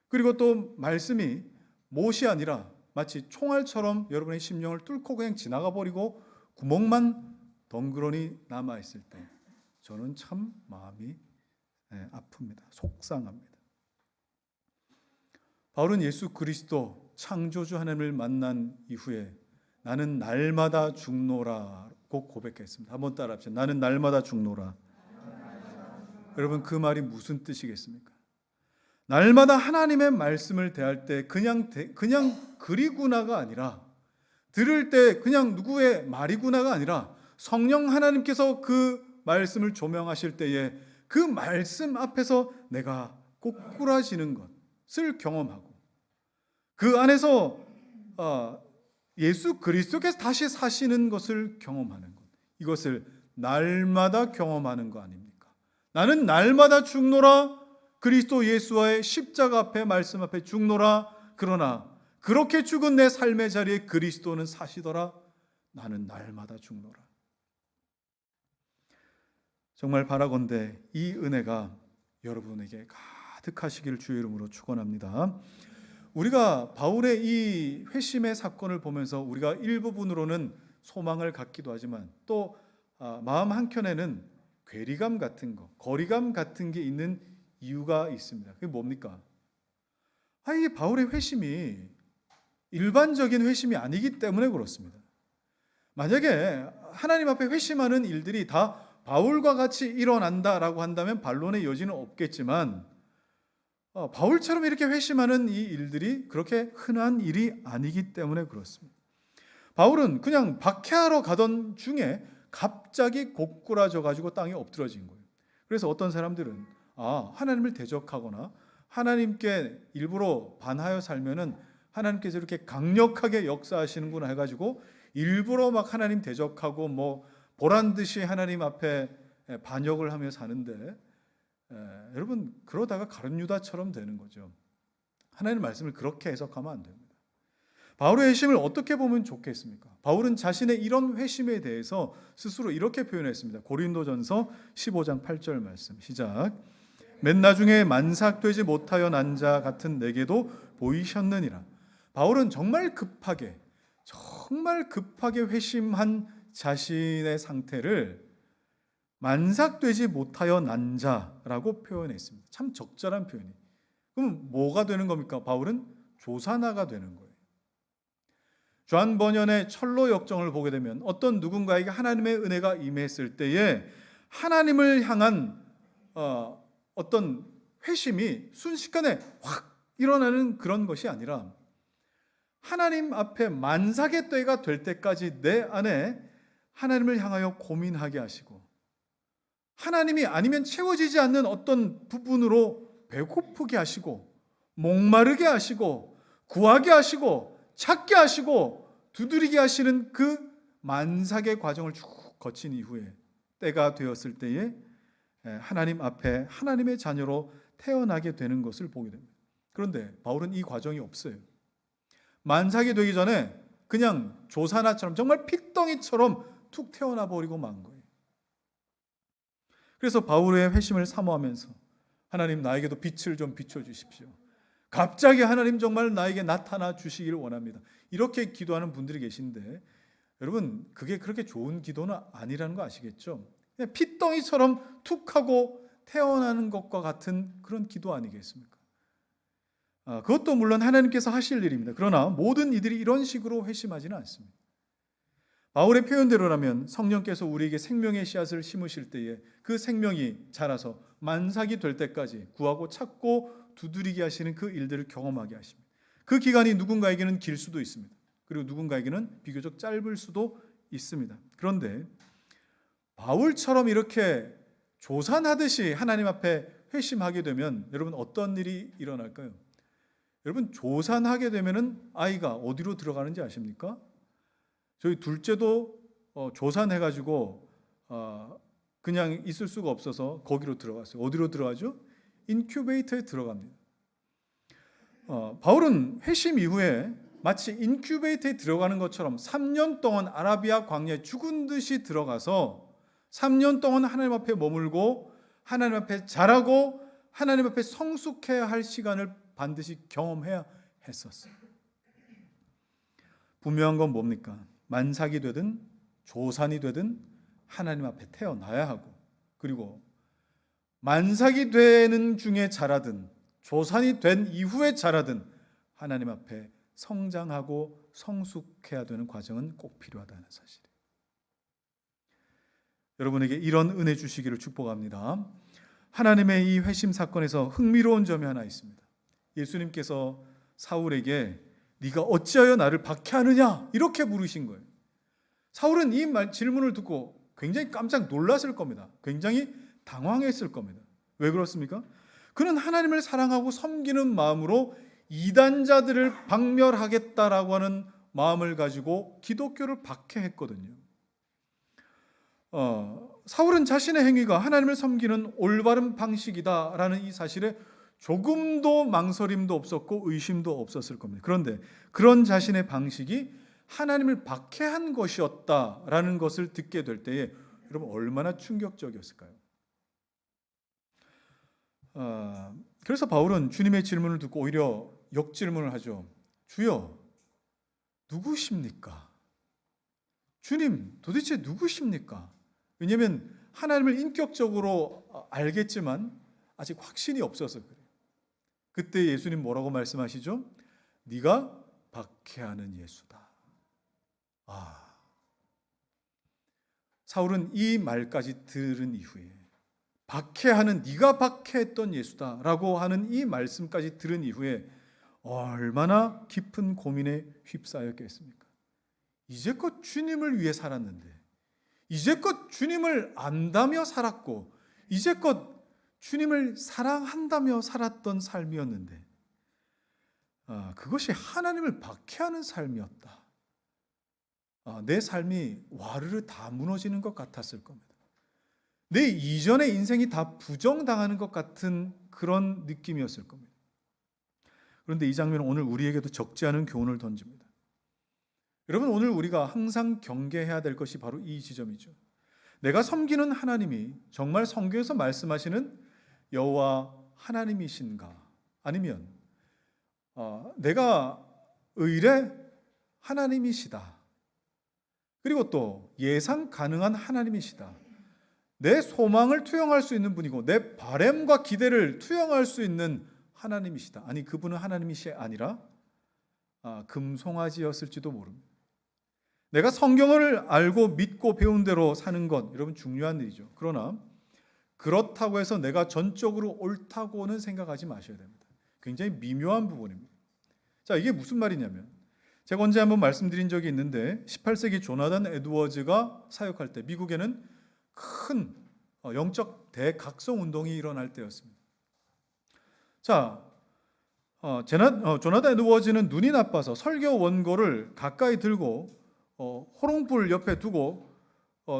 그리고 또 말씀이 못이 아니라 마치 총알처럼 여러분의 심령을 뚫고 그냥 지나가 버리고 구멍만 덩그러니 남아있을 때 저는 참 마음이 아픕니다. 속상합니다. 바울은 예수 그리스도 창조주 하나님을 만난 이후에 나는 날마다 죽노라고 고백했습니다. 한번 따라합시다. 나는 날마다 죽노라. 여러분, 그 말이 무슨 뜻이겠습니까? 날마다 하나님의 말씀을 대할 때 그냥 글이구나가 아니라, 들을 때 그냥 누구의 말이구나가 아니라 성령 하나님께서 그 말씀을 조명하실 때에 그 말씀 앞에서 내가 꼬꾸라지는 것을 경험하고 그 안에서 예수 그리스도께서 다시 사시는 것을 경험하는 것, 이것을 날마다 경험하는 거 아닙니까? 나는 날마다 죽노라. 그리스도 예수와의 십자가 앞에 말씀 앞에 죽노라. 그러나 그렇게 죽은 내 삶의 자리에 그리스도는 사시더라. 나는 날마다 죽노라. 정말 바라건대 이 은혜가 여러분에게 가득하시기를 주의 이름으로 축원합니다. 우리가 바울의 이 회심의 사건을 보면서 우리가 일부분으로는 소망을 갖기도 하지만 또 마음 한켠에는 괴리감 같은 거, 거리감 같은 게 있는 이유가 있습니다. 그게 뭡니까? 이 바울의 회심이 일반적인 회심이 아니기 때문에 그렇습니다. 만약에 하나님 앞에 회심하는 일들이 다 바울과 같이 일어난다라고 한다면 반론의 여지는 없겠지만 바울처럼 이렇게 회심하는 이 일들이 그렇게 흔한 일이 아니기 때문에 그렇습니다. 바울은 그냥 박해하러 가던 중에 갑자기 고꾸라져 가지고 땅에 엎드러진 거예요. 그래서 어떤 사람들은 하나님을 대적하거나 하나님께 일부러 반하여 살면은 하나님께서 이렇게 강력하게 역사하시는구나 해가지고 일부러 막 하나님 대적하고 보란 듯이 하나님 앞에 반역을 하며 사는데 여러분, 그러다가 가룟 유다처럼 되는 거죠. 하나님의 말씀을 그렇게 해석하면 안 됩니다. 바울의 회심을 어떻게 보면 좋겠습니까? 바울은 자신의 이런 회심에 대해서 스스로 이렇게 표현했습니다. 고린도전서 15장 8절 말씀 시작. 맨 나중에 만삭되지 못하여 난 자 같은 내게도 보이셨느니라. 바울은 정말 급하게 회심한 자신의 상태를 만삭되지 못하여 난 자라고 표현했습니다. 참 적절한 표현이. 그럼 뭐가 되는 겁니까? 바울은 조사나가 되는 거예요. 존 버년의 철로 역정을 보게 되면 어떤 누군가에게 하나님의 은혜가 임했을 때에 하나님을 향한 어떤 회심이 순식간에 확 일어나는 그런 것이 아니라 하나님 앞에 만삭의 때가 될 때까지 내 안에 하나님을 향하여 고민하게 하시고, 하나님이 아니면 채워지지 않는 어떤 부분으로 배고프게 하시고, 목마르게 하시고, 구하게 하시고, 찾게 하시고, 두드리게 하시는 그 만삭의 과정을 쭉 거친 이후에 때가 되었을 때에 하나님 앞에 하나님의 자녀로 태어나게 되는 것을 보게 됩니다. 그런데 바울은 이 과정이 없어요. 만삭이 되기 전에 그냥 조사나처럼 정말 핏덩이처럼 툭 태어나 버리고 만 거예요. 그래서 바울의 회심을 사모하면서 하나님, 나에게도 빛을 좀 비춰주십시오. 갑자기 하나님 정말 나에게 나타나 주시기를 원합니다. 이렇게 기도하는 분들이 계신데, 여러분, 그게 그렇게 좋은 기도는 아니라는 거 아시겠죠? 그냥 핏덩이처럼 툭 하고 태어나는 것과 같은 그런 기도 아니겠습니까? 그것도 물론 하나님께서 하실 일입니다. 그러나 모든 이들이 이런 식으로 회심하지는 않습니다. 바울의 표현대로라면 성령께서 우리에게 생명의 씨앗을 심으실 때에 그 생명이 자라서 만삭이 될 때까지 구하고 찾고 두드리게 하시는 그 일들을 경험하게 하십니다. 그 기간이 누군가에게는 길 수도 있습니다. 그리고 누군가에게는 비교적 짧을 수도 있습니다. 그런데 바울처럼 이렇게 조산하듯이 하나님 앞에 회심하게 되면 여러분 어떤 일이 일어날까요? 여러분, 조산하게 되면은 아이가 어디로 들어가는지 아십니까? 저희 둘째도 조산해가지고 그냥 있을 수가 없어서 거기로 들어갔어요. 어디로 들어가죠? 인큐베이터에 들어갑니다. 바울은 회심 이후에 마치 인큐베이터에 들어가는 것처럼 3년 동안 아라비아 광야에 죽은 듯이 들어가서 3년 동안 하나님 앞에 머물고 하나님 앞에 자라고 하나님 앞에 성숙해야 할 시간을 반드시 경험해야 했었어요. 분명한 건 뭡니까? 만삭이 되든 조산이 되든 하나님 앞에 태어나야 하고, 그리고 만삭이 되는 중에 자라든 조산이 된 이후에 자라든 하나님 앞에 성장하고 성숙해야 되는 과정은 꼭 필요하다는 사실이에요. 여러분에게 이런 은혜 주시기를 축복합니다. 하나님의 이 회심 사건에서 흥미로운 점이 하나 있습니다. 예수님께서 사울에게 네가 어찌하여 나를 박해하느냐 이렇게 물으신 거예요. 사울은 이 질문을 듣고 굉장히 깜짝 놀랐을 겁니다. 굉장히 당황했을 겁니다. 왜 그렇습니까? 그는 하나님을 사랑하고 섬기는 마음으로 이단자들을 박멸하겠다라고 하는 마음을 가지고 기독교를 박해했거든요. 사울은 자신의 행위가 하나님을 섬기는 올바른 방식이다라는 이 사실에 조금도 망설임도 없었고 의심도 없었을 겁니다. 그런데 그런 자신의 방식이 하나님을 박해한 것이었다라는 것을 듣게 될 때에 여러분 얼마나 충격적이었을까요? 그래서 바울은 주님의 질문을 듣고 오히려 역질문을 하죠. 주여, 누구십니까? 주님, 도대체 누구십니까? 왜냐하면 하나님을 인격적으로 알겠지만 아직 확신이 없어서 그래요. 그때 예수님 뭐라고 말씀하시죠? 네가 박해하는 예수다. 사울은 이 말까지 들은 이후에 박해하는, 네가 박해했던 예수다라고 하는 이 말씀까지 들은 이후에 얼마나 깊은 고민에 휩싸였겠습니까? 이제껏 주님을 위해 살았는데, 이제껏 주님을 안다며 살았고, 이제껏 주님을 사랑한다며 살았던 삶이었는데 그것이 하나님을 박해하는 삶이었다. 내 삶이 와르르 다 무너지는 것 같았을 겁니다. 내 이전의 인생이 다 부정당하는 것 같은 그런 느낌이었을 겁니다. 그런데 이 장면은 오늘 우리에게도 적지 않은 교훈을 던집니다. 여러분, 오늘 우리가 항상 경계해야 될 것이 바로 이 지점이죠. 내가 섬기는 하나님이 정말 성경에서 말씀하시는 여호와 하나님이신가? 아니면 내가 의뢰 하나님이시다. 그리고 또 예상 가능한 하나님이시다. 내 소망을 투영할 수 있는 분이고 내 바램과 기대를 투영할 수 있는 하나님이시다. 아니, 그분은 하나님이시 아니라 금송아지였을지도 모릅니다. 내가 성경을 알고 믿고 배운 대로 사는 것, 여러분, 중요한 일이죠. 그러나 그렇다고 해서 내가 전적으로 옳다고는 생각하지 마셔야 됩니다. 굉장히 미묘한 부분입니다. 자, 이게 무슨 말이냐면, 제가 언제 한번 말씀드린 적이 있는데 18세기 조나단 에드워즈가 사역할 때 미국에는 큰 영적 대각성 운동이 일어날 때였습니다. 자, 조나단 에드워즈는 눈이 나빠서 설교 원고를 가까이 들고 호롱불 옆에 두고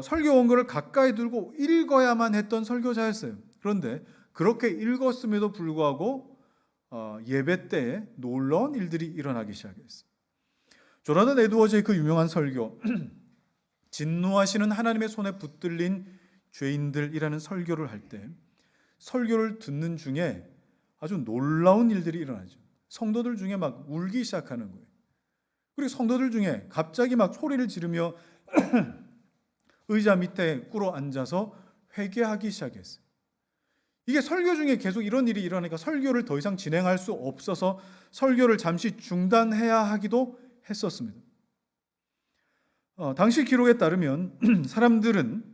설교 원고를 가까이 들고 읽어야만 했던 설교자였어요. 그런데 그렇게 읽었음에도 불구하고 예배 때에 놀라운 일들이 일어나기 시작했어요. 조나단 에드워즈의 그 유명한 설교, 진노하시는 하나님의 손에 붙들린 죄인들이라는 설교를 할 때 설교를 듣는 중에 아주 놀라운 일들이 일어나죠. 성도들 중에 막 울기 시작하는 거예요. 그리고 성도들 중에 갑자기 막 소리를 지르며 의자 밑에 꿇어 앉아서 회개하기 시작했어요. 이게 설교 중에 계속 이런 일이 일어나니까 설교를 더 이상 진행할 수 없어서 설교를 잠시 중단해야 하기도 했었습니다. 당시 기록에 따르면 사람들은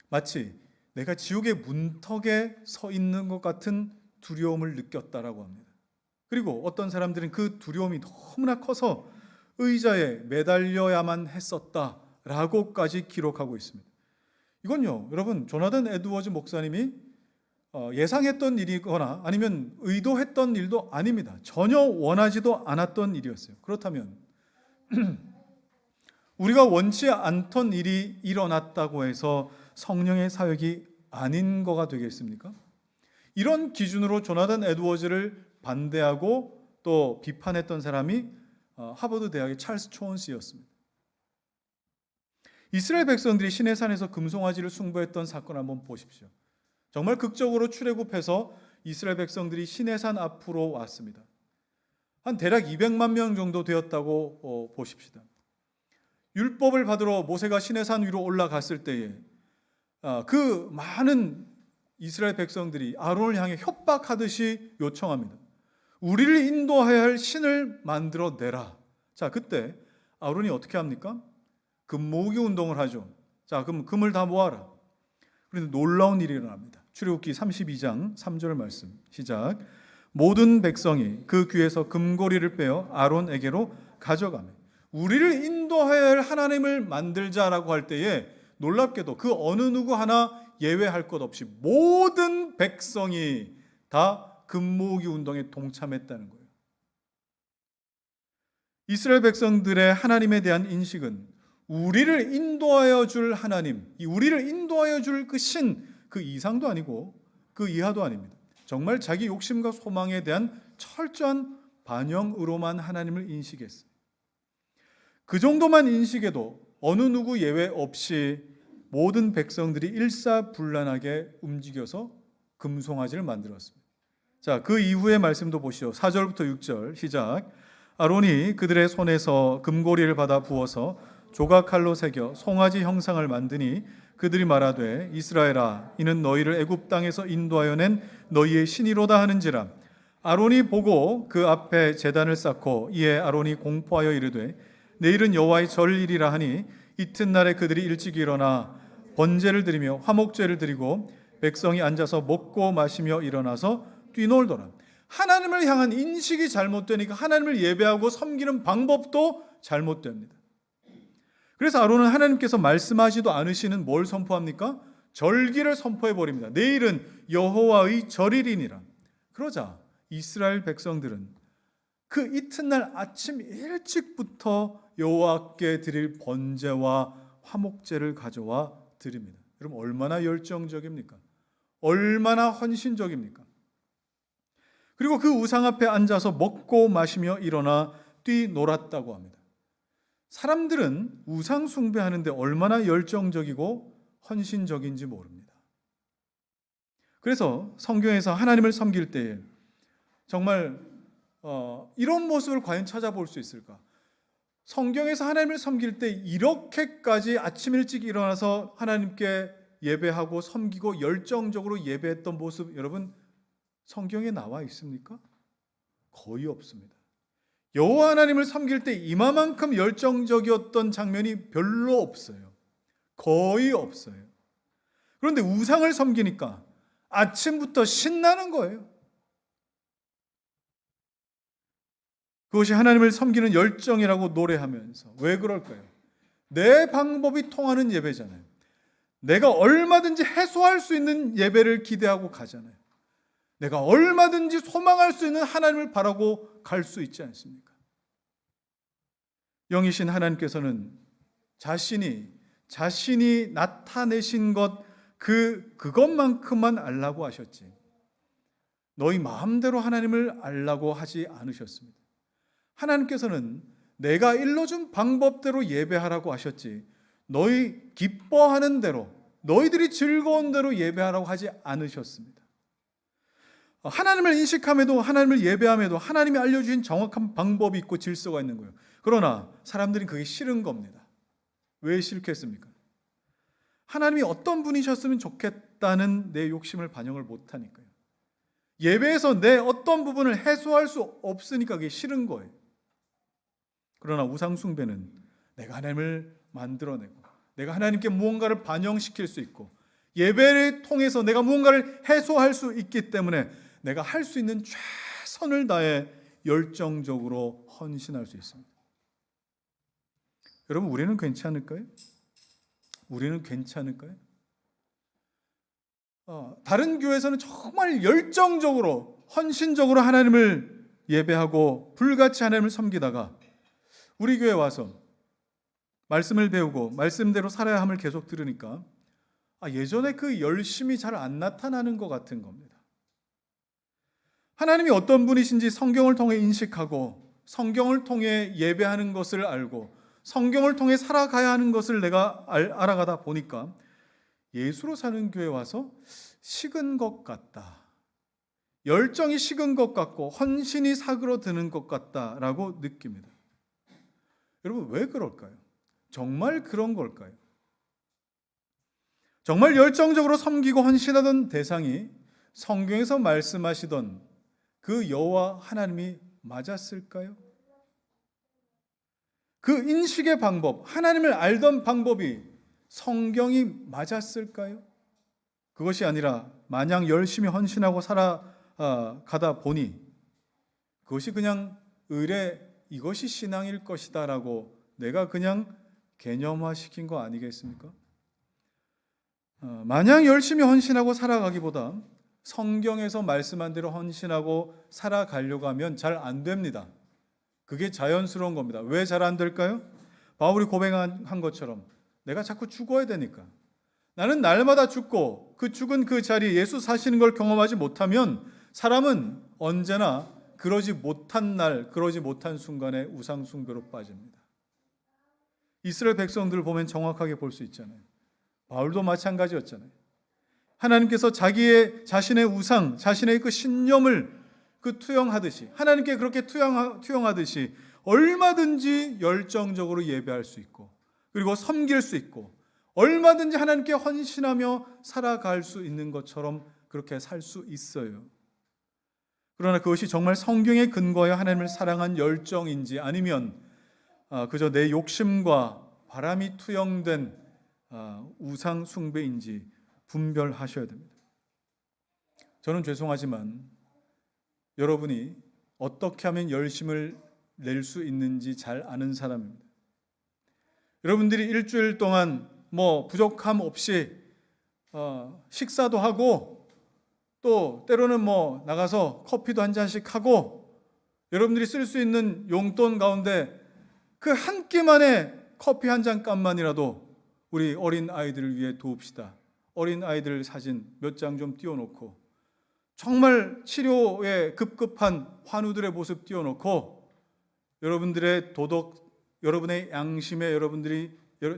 마치 내가 지옥의 문턱에 서 있는 것 같은 두려움을 느꼈다라고 합니다. 그리고 어떤 사람들은 그 두려움이 너무나 커서 의자에 매달려야만 했었다라고까지 기록하고 있습니다. 이건요, 여러분, 조나단 에드워즈 목사님이 예상했던 일이거나 아니면 의도했던 일도 아닙니다. 전혀 원하지도 않았던 일이었어요. 그렇다면 우리가 원치 않던 일이 일어났다고 해서 성령의 사역이 아닌 거가 되겠습니까? 이런 기준으로 조나단 에드워즈를 반대하고 또 비판했던 사람이 하버드 대학의 찰스 초원스였습니다. 이스라엘 백성들이 시내산에서 금송아지를 숭배했던 사건 한번 보십시오. 정말 극적으로 출애굽해서 이스라엘 백성들이 시내산 앞으로 왔습니다. 한 대략 200만 명 정도 되었다고 보십시다. 율법을 받으러 모세가 시내산 위로 올라갔을 때에 그 많은 이스라엘 백성들이 아론을 향해 협박하듯이 요청합니다. 우리를 인도해야 할 신을 만들어 내라. 자, 그때 아론이 어떻게 합니까? 금 모으기 운동을 하죠. 자, 그럼 금을 다 모아라. 그런데 놀라운 일이 일어납니다. 출애굽기 32장 3절 말씀 시작. 모든 백성이 그 귀에서 금고리를 빼어 아론에게로 가져가며 우리를 인도해야 할 하나님을 만들자라고 할 때에 놀랍게도 그 어느 누구 하나 예외할 것 없이 모든 백성이 다 금 모으기 운동에 동참했다는 거예요. 이스라엘 백성들의 하나님에 대한 인식은 우리를 인도하여 줄 하나님, 이 우리를 인도하여 줄 그 신, 그 이상도 아니고 그 이하도 아닙니다. 정말 자기 욕심과 소망에 대한 철저한 반영으로만 하나님을 인식했어요. 그 정도만 인식해도 어느 누구 예외 없이 모든 백성들이 일사불란하게 움직여서 금송아지를 만들었습니다. 자, 그 이후의 말씀도 보시오. 4절부터 6절 시작. 아론이 그들의 손에서 금고리를 받아 부어서 조각칼로 새겨 송아지 형상을 만드니 그들이 말하되 이스라엘아 이는 너희를 애굽 땅에서 인도하여 낸 너희의 신이로다 하는지라. 아론이 보고 그 앞에 제단을 쌓고 이에 아론이 공포하여 이르되 내일은 여호와의 절일이라 하니 이튿날에 그들이 일찍 일어나 번제를 드리며 화목제를 드리고 백성이 앉아서 먹고 마시며 일어나서 뛰놀더라. 하나님을 향한 인식이 잘못되니까 하나님을 예배하고 섬기는 방법도 잘못됩니다. 그래서 아론은 하나님께서 말씀하지도 않으시는 뭘 선포합니까? 절기를 선포해 버립니다. 내일은 여호와의 절일이니라. 그러자 이스라엘 백성들은 그 이튿날 아침 일찍부터 여호와께 드릴 번제와 화목제를 가져와 드립니다. 여러분 얼마나 열정적입니까? 얼마나 헌신적입니까? 그리고 그 우상 앞에 앉아서 먹고 마시며 일어나 뛰놀았다고 합니다. 사람들은 우상 숭배하는데 얼마나 열정적이고 헌신적인지 모릅니다. 그래서 성경에서 하나님을 섬길 때에 정말 이런 모습을 과연 찾아볼 수 있을까? 성경에서 하나님을 섬길 때 이렇게까지 아침 일찍 일어나서 하나님께 예배하고 섬기고 열정적으로 예배했던 모습 여러분 성경에 나와 있습니까? 거의 없습니다. 여호와 하나님을 섬길 때 이만큼 열정적이었던 장면이 별로 없어요. 거의 없어요. 그런데 우상을 섬기니까 아침부터 신나는 거예요. 그것이 하나님을 섬기는 열정이라고 노래하면서. 왜 그럴까요? 내 방법이 통하는 예배잖아요. 내가 얼마든지 해소할 수 있는 예배를 기대하고 가잖아요. 내가 얼마든지 소망할 수 있는 하나님을 바라고 갈 수 있지 않습니까? 영이신 하나님께서는 자신이 나타내신 것 그것만큼만 알라고 하셨지. 너희 마음대로 하나님을 알라고 하지 않으셨습니다. 하나님께서는 내가 일러준 방법대로 예배하라고 하셨지. 너희 기뻐하는 대로, 너희들이 즐거운 대로 예배하라고 하지 않으셨습니다. 하나님을 인식함에도 하나님을 예배함에도 하나님이 알려주신 정확한 방법이 있고 질서가 있는 거예요. 그러나 사람들은 그게 싫은 겁니다. 왜 싫겠습니까? 하나님이 어떤 분이셨으면 좋겠다는 내 욕심을 반영을 못하니까요. 예배에서 내 어떤 부분을 해소할 수 없으니까 그게 싫은 거예요. 그러나 우상 숭배는 내가 하나님을 만들어내고 내가 하나님께 무언가를 반영시킬 수 있고 예배를 통해서 내가 무언가를 해소할 수 있기 때문에 내가 할 수 있는 최선을 다해 열정적으로 헌신할 수 있습니다. 여러분 우리는 괜찮을까요? 우리는 괜찮을까요? 다른 교회에서는 정말 열정적으로 헌신적으로 하나님을 예배하고 불같이 하나님을 섬기다가 우리 교회 와서 말씀을 배우고 말씀대로 살아야 함을 계속 들으니까 예전에 그 열심이 잘 안 나타나는 것 같은 겁니다. 하나님이 어떤 분이신지 성경을 통해 인식하고 성경을 통해 예배하는 것을 알고 성경을 통해 살아가야 하는 것을 내가 알아가다 보니까 예수로 사는 교회 와서 식은 것 같다. 열정이 식은 것 같고 헌신이 사그러드는 것 같다라고 느낍니다. 여러분 왜 그럴까요? 정말 그런 걸까요? 정말 열정적으로 섬기고 헌신하던 대상이 성경에서 말씀하시던 그 여호와 하나님이 맞았을까요? 그 인식의 방법, 하나님을 알던 방법이 성경이 맞았을까요? 그것이 아니라 마냥 열심히 헌신하고 살아가다 보니 그것이 그냥 이것이 신앙일 것이다라고 내가 그냥 개념화시킨 거 아니겠습니까? 마냥 열심히 헌신하고 살아가기보다 성경에서 말씀한 대로 헌신하고 살아가려고 하면 잘 안 됩니다. 그게 자연스러운 겁니다. 왜 잘 안 될까요? 바울이 고백한 것처럼 내가 자꾸 죽어야 되니까. 나는 날마다 죽고 그 죽은 그 자리에 예수 사시는 걸 경험하지 못하면 사람은 언제나 그러지 못한 날, 그러지 못한 순간에 우상 숭배로 빠집니다. 이스라엘 백성들을 보면 정확하게 볼 수 있잖아요. 바울도 마찬가지였잖아요. 하나님께서 자신의 우상, 자신의 그 신념을 투영하듯이 하나님께 그렇게 투영하듯이 얼마든지 열정적으로 예배할 수 있고 그리고 섬길 수 있고 얼마든지 하나님께 헌신하며 살아갈 수 있는 것처럼 그렇게 살 수 있어요. 그러나 그것이 정말 성경에 근거하여 하나님을 사랑한 열정인지 아니면 그저 내 욕심과 바람이 투영된 우상 숭배인지 분별하셔야 됩니다. 저는 죄송하지만 여러분이 어떻게 하면 열심을 낼 수 있는지 잘 아는 사람입니다. 여러분들이 일주일 동안 부족함 없이 식사도 하고 또 때로는 나가서 커피도 한 잔씩 하고 여러분들이 쓸 수 있는 용돈 가운데 그 한 끼만에 커피 한 잔 값만이라도 우리 어린 아이들을 위해 도웁시다. 어린 아이들 사진 몇 장 좀 띄워놓고 정말 치료에 급급한 환우들의 모습 띄워놓고 여러분들의 도덕, 여러분의 양심에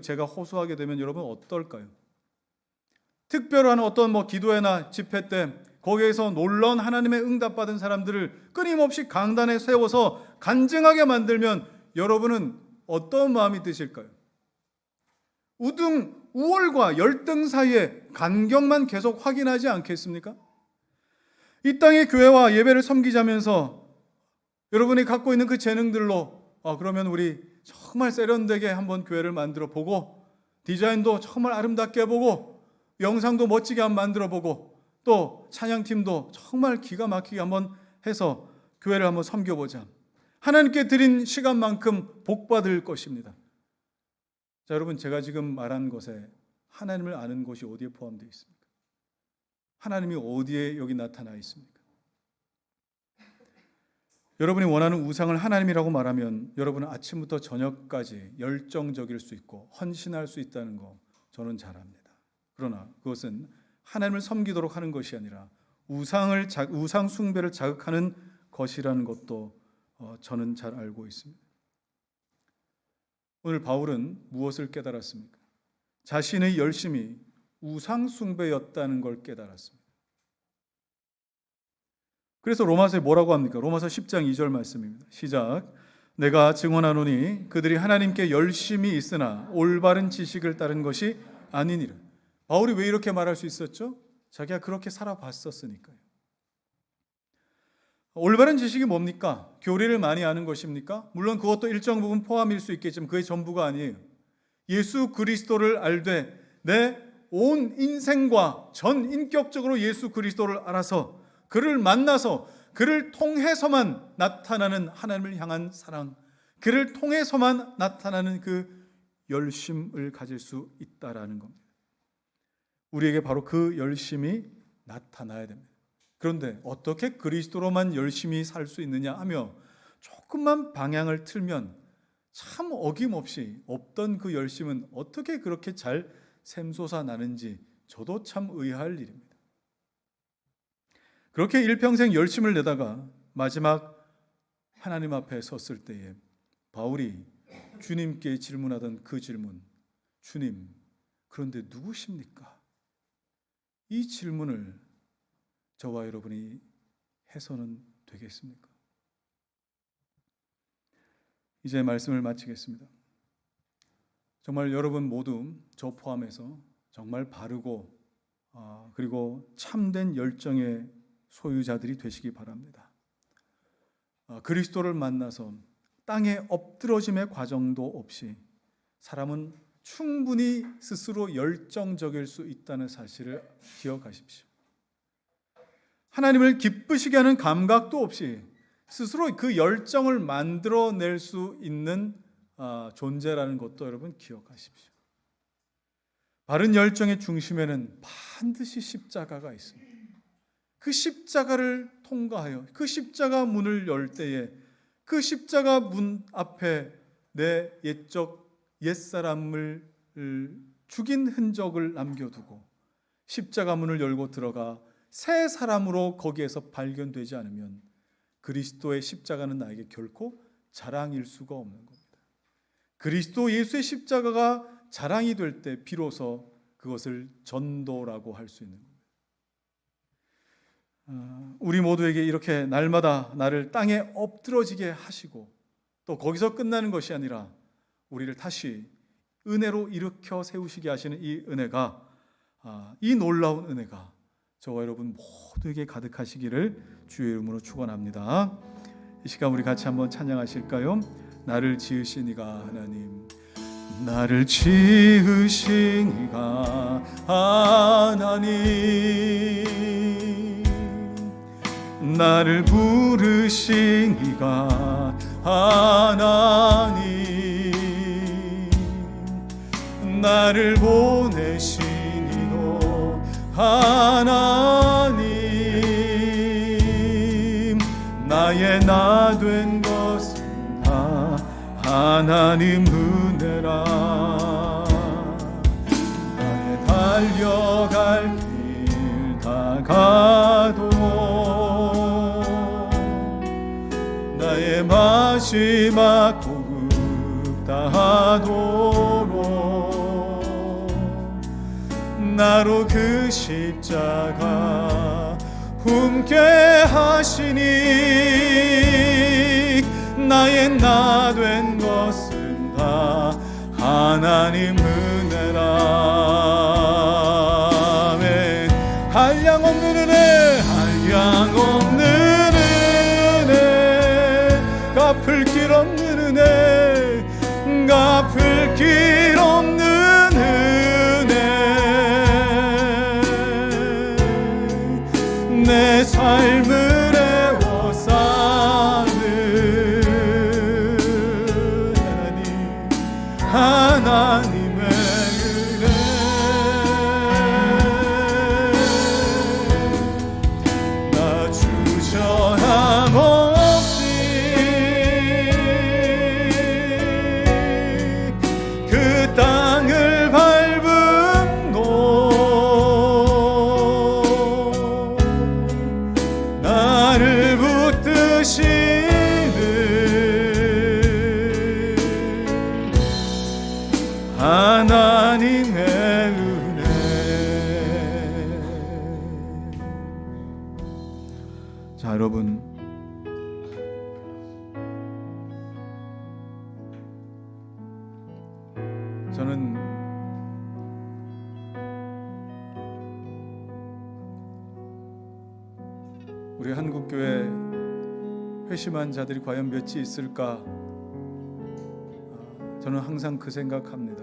제가 호소하게 되면 여러분 어떨까요? 특별한 어떤 기도회나 집회 때 거기에서 놀라운 하나님의 응답받은 사람들을 끊임없이 강단에 세워서 간증하게 만들면 여러분은 어떤 마음이 드실까요? 우월과 열등 사이에 간격만 계속 확인하지 않겠습니까? 이 땅의 교회와 예배를 섬기자면서 여러분이 갖고 있는 그 재능들로 그러면 우리 정말 세련되게 한번 교회를 만들어 보고, 디자인도 정말 아름답게 보고, 영상도 멋지게 한번 만들어 보고, 또 찬양팀도 정말 기가 막히게 한번 해서 교회를 한번 섬겨보자. 하나님께 드린 시간만큼 복받을 것입니다. 자, 여러분, 제가 지금 말한 것에 하나님을 아는 것이 어디에 포함되어 있습니까? 하나님이 어디에 여기 나타나 있습니까? 여러분이 원하는 우상을 하나님이라고 말하면 여러분은 아침부터 저녁까지 열정적일 수 있고 헌신할 수 있다는 거 저는 잘 압니다. 그러나 그것은 하나님을 섬기도록 하는 것이 아니라 우상 숭배를 자극하는 것이라는 것도 저는 잘 알고 있습니다. 오늘 바울은 무엇을 깨달았습니까? 자신의 열심이 우상 숭배였다는 걸 깨달았습니다. 그래서 로마서에 뭐라고 합니까? 로마서 10장 2절 말씀입니다. 시작. 내가 증언하노니 그들이 하나님께 열심히 있으나 올바른 지식을 따른 것이 아니니라. 바울이 왜 이렇게 말할 수 있었죠? 자기가 그렇게 살아봤었으니까요. 올바른 지식이 뭡니까? 교리를 많이 아는 것입니까? 물론 그것도 일정 부분 포함일 수 있겠지만 그게 전부가 아니에요. 예수 그리스도를 알되 내 온 인생과 전 인격적으로 예수 그리스도를 알아서 그를 만나서 그를 통해서만 나타나는 하나님을 향한 사랑, 그를 통해서만 나타나는 그 열심을 가질 수 있다라는 겁니다. 우리에게 바로 그 열심이 나타나야 됩니다. 그런데 어떻게 그리스도로만 열심히 살 수 있느냐 하며 조금만 방향을 틀면 참 어김없이 없던 그 열심은 어떻게 그렇게 잘 샘솟아 나는지 저도 참 의아할 일입니다. 그렇게 일평생 열심을 내다가 마지막 하나님 앞에 섰을 때에 바울이 주님께 질문하던 그 질문, 주님, 그런데 누구십니까? 이 질문을 저와 여러분이 해서는 되겠습니까? 이제 말씀을 마치겠습니다. 정말 여러분 모두 저 포함해서 정말 바르고 그리고 참된 열정의 소유자들이 되시기 바랍니다. 그리스도를 만나서 땅에 엎드러짐의 과정도 없이 사람은 충분히 스스로 열정적일 수 있다는 사실을 기억하십시오. 하나님을 기쁘시게 하는 감각도 없이 스스로 그 열정을 만들어낼 수 있는 존재라는 것도 여러분 기억하십시오. 바른 열정의 중심에는 반드시 십자가가 있습니다. 그 십자가를 통과하여 그 십자가 문을 열 때에 그 십자가 문 앞에 내 옛사람을 죽인 흔적을 남겨두고 십자가 문을 열고 들어가 새 사람으로 거기에서 발견되지 않으면 그리스도의 십자가는 나에게 결코 자랑일 수가 없는 겁니다. 그리스도 예수의 십자가가 자랑이 될 때 비로소 그것을 전도라고 할 수 있는 겁니다. 우리 모두에게 이렇게 날마다 나를 땅에 엎드러지게 하시고 또 거기서 끝나는 것이 아니라 우리를 다시 은혜로 일으켜 세우시게 하시는 이 은혜가, 이 놀라운 은혜가 저와 여러분 모두에게 가득하시기를 주의 이름으로 축원합니다. 이 시간 우리 같이 한번 찬양하실까요? 나를 지으신 이가 하나님, 나를 지으신 이가 하나님, 나를 부르신 이가 하나님, 나를 보내신 이도 하나님, 나의 나 된 것은 다 하나님 은혜라. 나의 달려갈 길 다가도록 나의 마지막 호흡 다하도록 나로 그 십자가 품게 하시니 나의 나 된 것은 다 하나님 은혜라. 아멘. 한량 없는 은혜, 한량 없는 은혜, 갚을 길 없는 은혜, 갚을 길 없는 은혜, 내 삶을 애워싸는 하나님의 은혜. 나 주저함 없이 그 땅을 밟은 너, 나를 붙드시는 하나님의 은혜. 자, 여러분, 저는 우리 한국교회 회심한 자들이 과연 몇이 있을까, 저는 항상 그 생각합니다.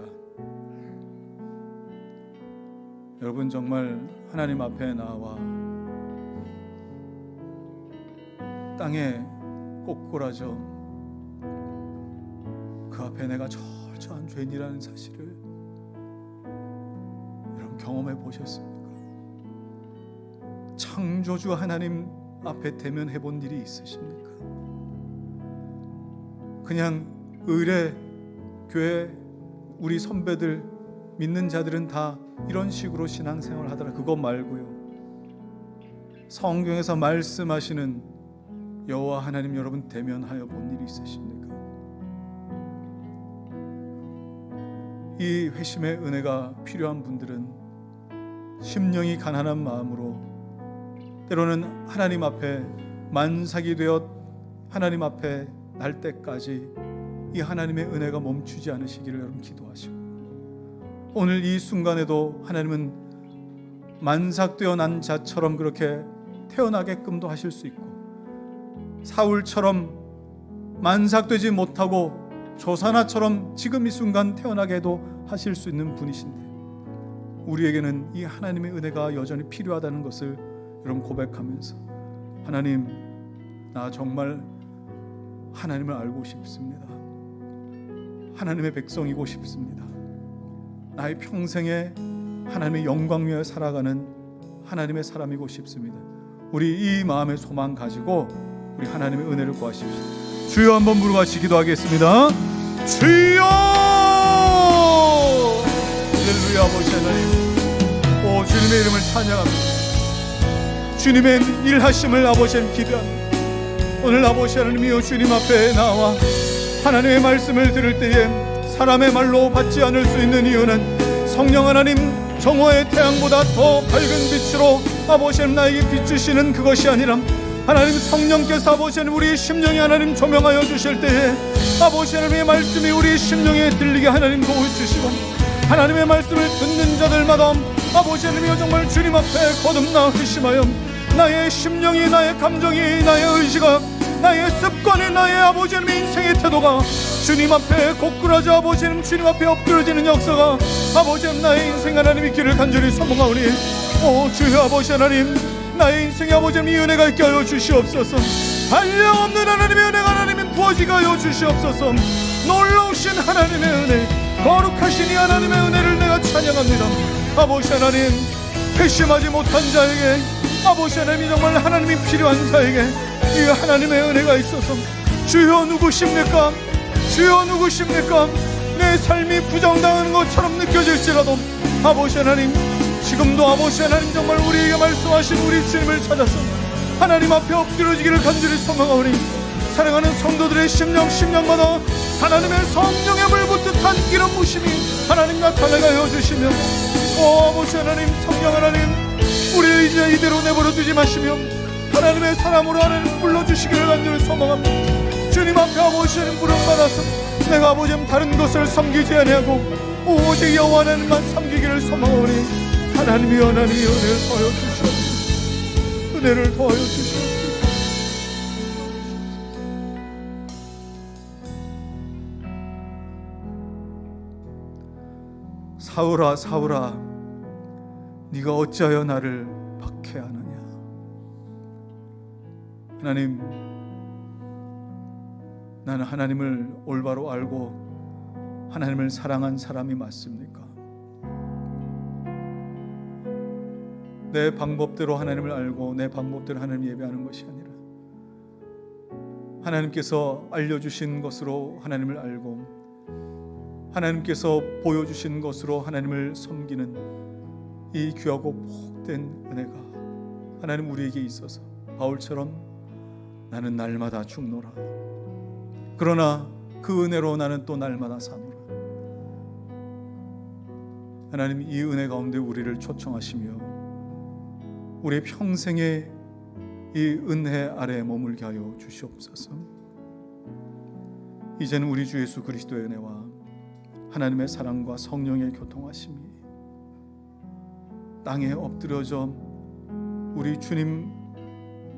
여러분, 정말 하나님 앞에 나와 땅에 꼬꾸라져 그 앞에 내가 철저한 죄인이라는 사실을 여러분 경험해 보셨습니까? 창조주 하나님 앞에 대면해 본 일이 있으십니까? 그냥 의례 교회 우리 선배들 믿는 자들은 다 이런 식으로 신앙생활 하더라, 그거 말고요, 성경에서 말씀하시는 여호와 하나님 여러분 대면하여 본 일이 있으십니까? 이 회심의 은혜가 필요한 분들은 심령이 가난한 마음으로 때로는 하나님 앞에 만삭이 되어 하나님 앞에 날 때까지 이 하나님의 은혜가 멈추지 않으시기를 여러분 기도하시고, 오늘 이 순간에도 하나님은 만삭되어 난 자처럼 그렇게 태어나게끔도 하실 수 있고, 사울처럼 만삭되지 못하고 조사나처럼 지금 이 순간 태어나게도 하실 수 있는 분이신데, 우리에게는 이 하나님의 은혜가 여전히 필요하다는 것을 여러분 고백하면서, 하나님, 나 정말 하나님을 알고 싶습니다. 하나님의 백성이고 싶습니다. 나의 평생에 하나님의 영광 위에 살아가는 하나님의 사람이고 싶습니다. 우리 이 마음의 소망 가지고 우리 하나님의 은혜를 구하십시오. 주여 한번 부르같이 기도하겠습니다. 주여! 할렐루야. 아버지 하나님, 오 주님의 이름을 찬양합니다. 주님의 일하심을 아버지 하나님 기대합니다. 오늘 아버지 하나님이여, 주님 앞에 나와 하나님의 말씀을 들을 때에 사람의 말로 받지 않을 수 있는 이유는 성령 하나님 정오의 태양보다 더 밝은 빛으로 아버지 하나님 나에게 비추시는 그것이 아니라, 하나님 성령께서 아버지 하나님 우리 심령에 하나님 조명하여 주실 때에 아버지 하나님의 말씀이 우리 심령에 들리게 하나님 도와주시고, 하나님의 말씀을 듣는 자들마다 아버지 하나님이여 정말 주님 앞에 거듭나 회심하여 나의 심령이, 나의 감정이, 나의 의지가, 나의 습관이, 나의 아버지 하나님의 인생의 태도가 주님 앞에 고꾸라져 아버지 하나님 주님 앞에 엎드려지는 역사가 아버지 하나님 나의 인생 하나님의 길을 간절히 소망하오니, 오 주여 아버지 하나님, 나의 인생에 아버지 하나님 이 은혜가 있게 하여 주시옵소서. 한량없는 하나님의 은혜가 하나님 부어지게 하여 주시옵소서. 놀라우신 하나님의 은혜, 거룩하신 이 하나님의 은혜를 내가 찬양합니다. 아버지 하나님, 회심하지 못한 자에게 아버지 하나님이 정말 하나님이 필요한 자에게 이 하나님의 은혜가 있어서, 주여 누구십니까? 주여 누구십니까? 내 삶이 부정당하는 것처럼 느껴질지라도 아버지 하나님, 지금도 아버지 하나님 정말 우리에게 말씀하신 우리 주님을 찾아서 하나님 앞에 엎드려지기를 간절히 소망하오니, 사랑하는 성도들의 심령마다 하나님의 성령의 물 붓듯한 이런 부심이 하나님 나타나게 하여 주시며, 오 아버지 아버지 하나님, 성령 하나님, 우리를 이제 이대로 내버려 두지 마시며 하나님의 사람으로 하나님 불러주시기를 간절히 소망합니다. 주님 앞에 아버지 하나님 부름받아서 내가 아버지 하나님 다른 것을 섬기지 아니하고 오직 여호와 하나님만 섬기기를 소망하오니 하나님이 은혜를 더하여 주시옵소서. 은혜를 더하여 주시옵소서. 사울아 사울아 네가 어찌하여 나를 박해하느냐. 하나님, 나는 하나님을 올바로 알고 하나님을 사랑한 사람이 맞습니까? 내 방법대로 하나님을 알고 내 방법대로 하나님 예배하는 것이 아니라 하나님께서 알려주신 것으로 하나님을 알고 하나님께서 보여주신 것으로 하나님을 섬기는 이 귀하고 복된 은혜가 하나님 우리에게 있어서 바울처럼 나는 날마다 죽노라. 그러나 그 은혜로 나는 또 날마다 사노라. 하나님, 이 은혜 가운데 우리를 초청하시며 우리 평생에 이 은혜 아래 머물게 하여 주시옵소서. 이제는 우리 주 예수 그리스도의 은혜와 하나님의 사랑과 성령의 교통하심이 땅에 엎드려져 우리 주님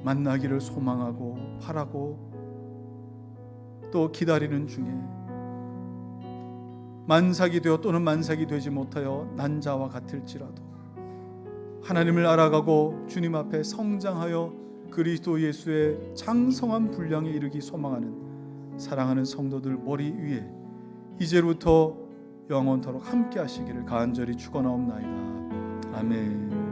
만나기를 소망하고 바라고 또 기다리는 중에 만삭이 되어 또는 만삭이 되지 못하여 난 자와 같을지라도 하나님을 알아가고 주님 앞에 성장하여 그리스도 예수의 장성한 분량에 이르기 소망하는 사랑하는 성도들 머리 위에 이제부터 영원토록 함께 하시기를 간절히 축원하옵나이다. 아멘.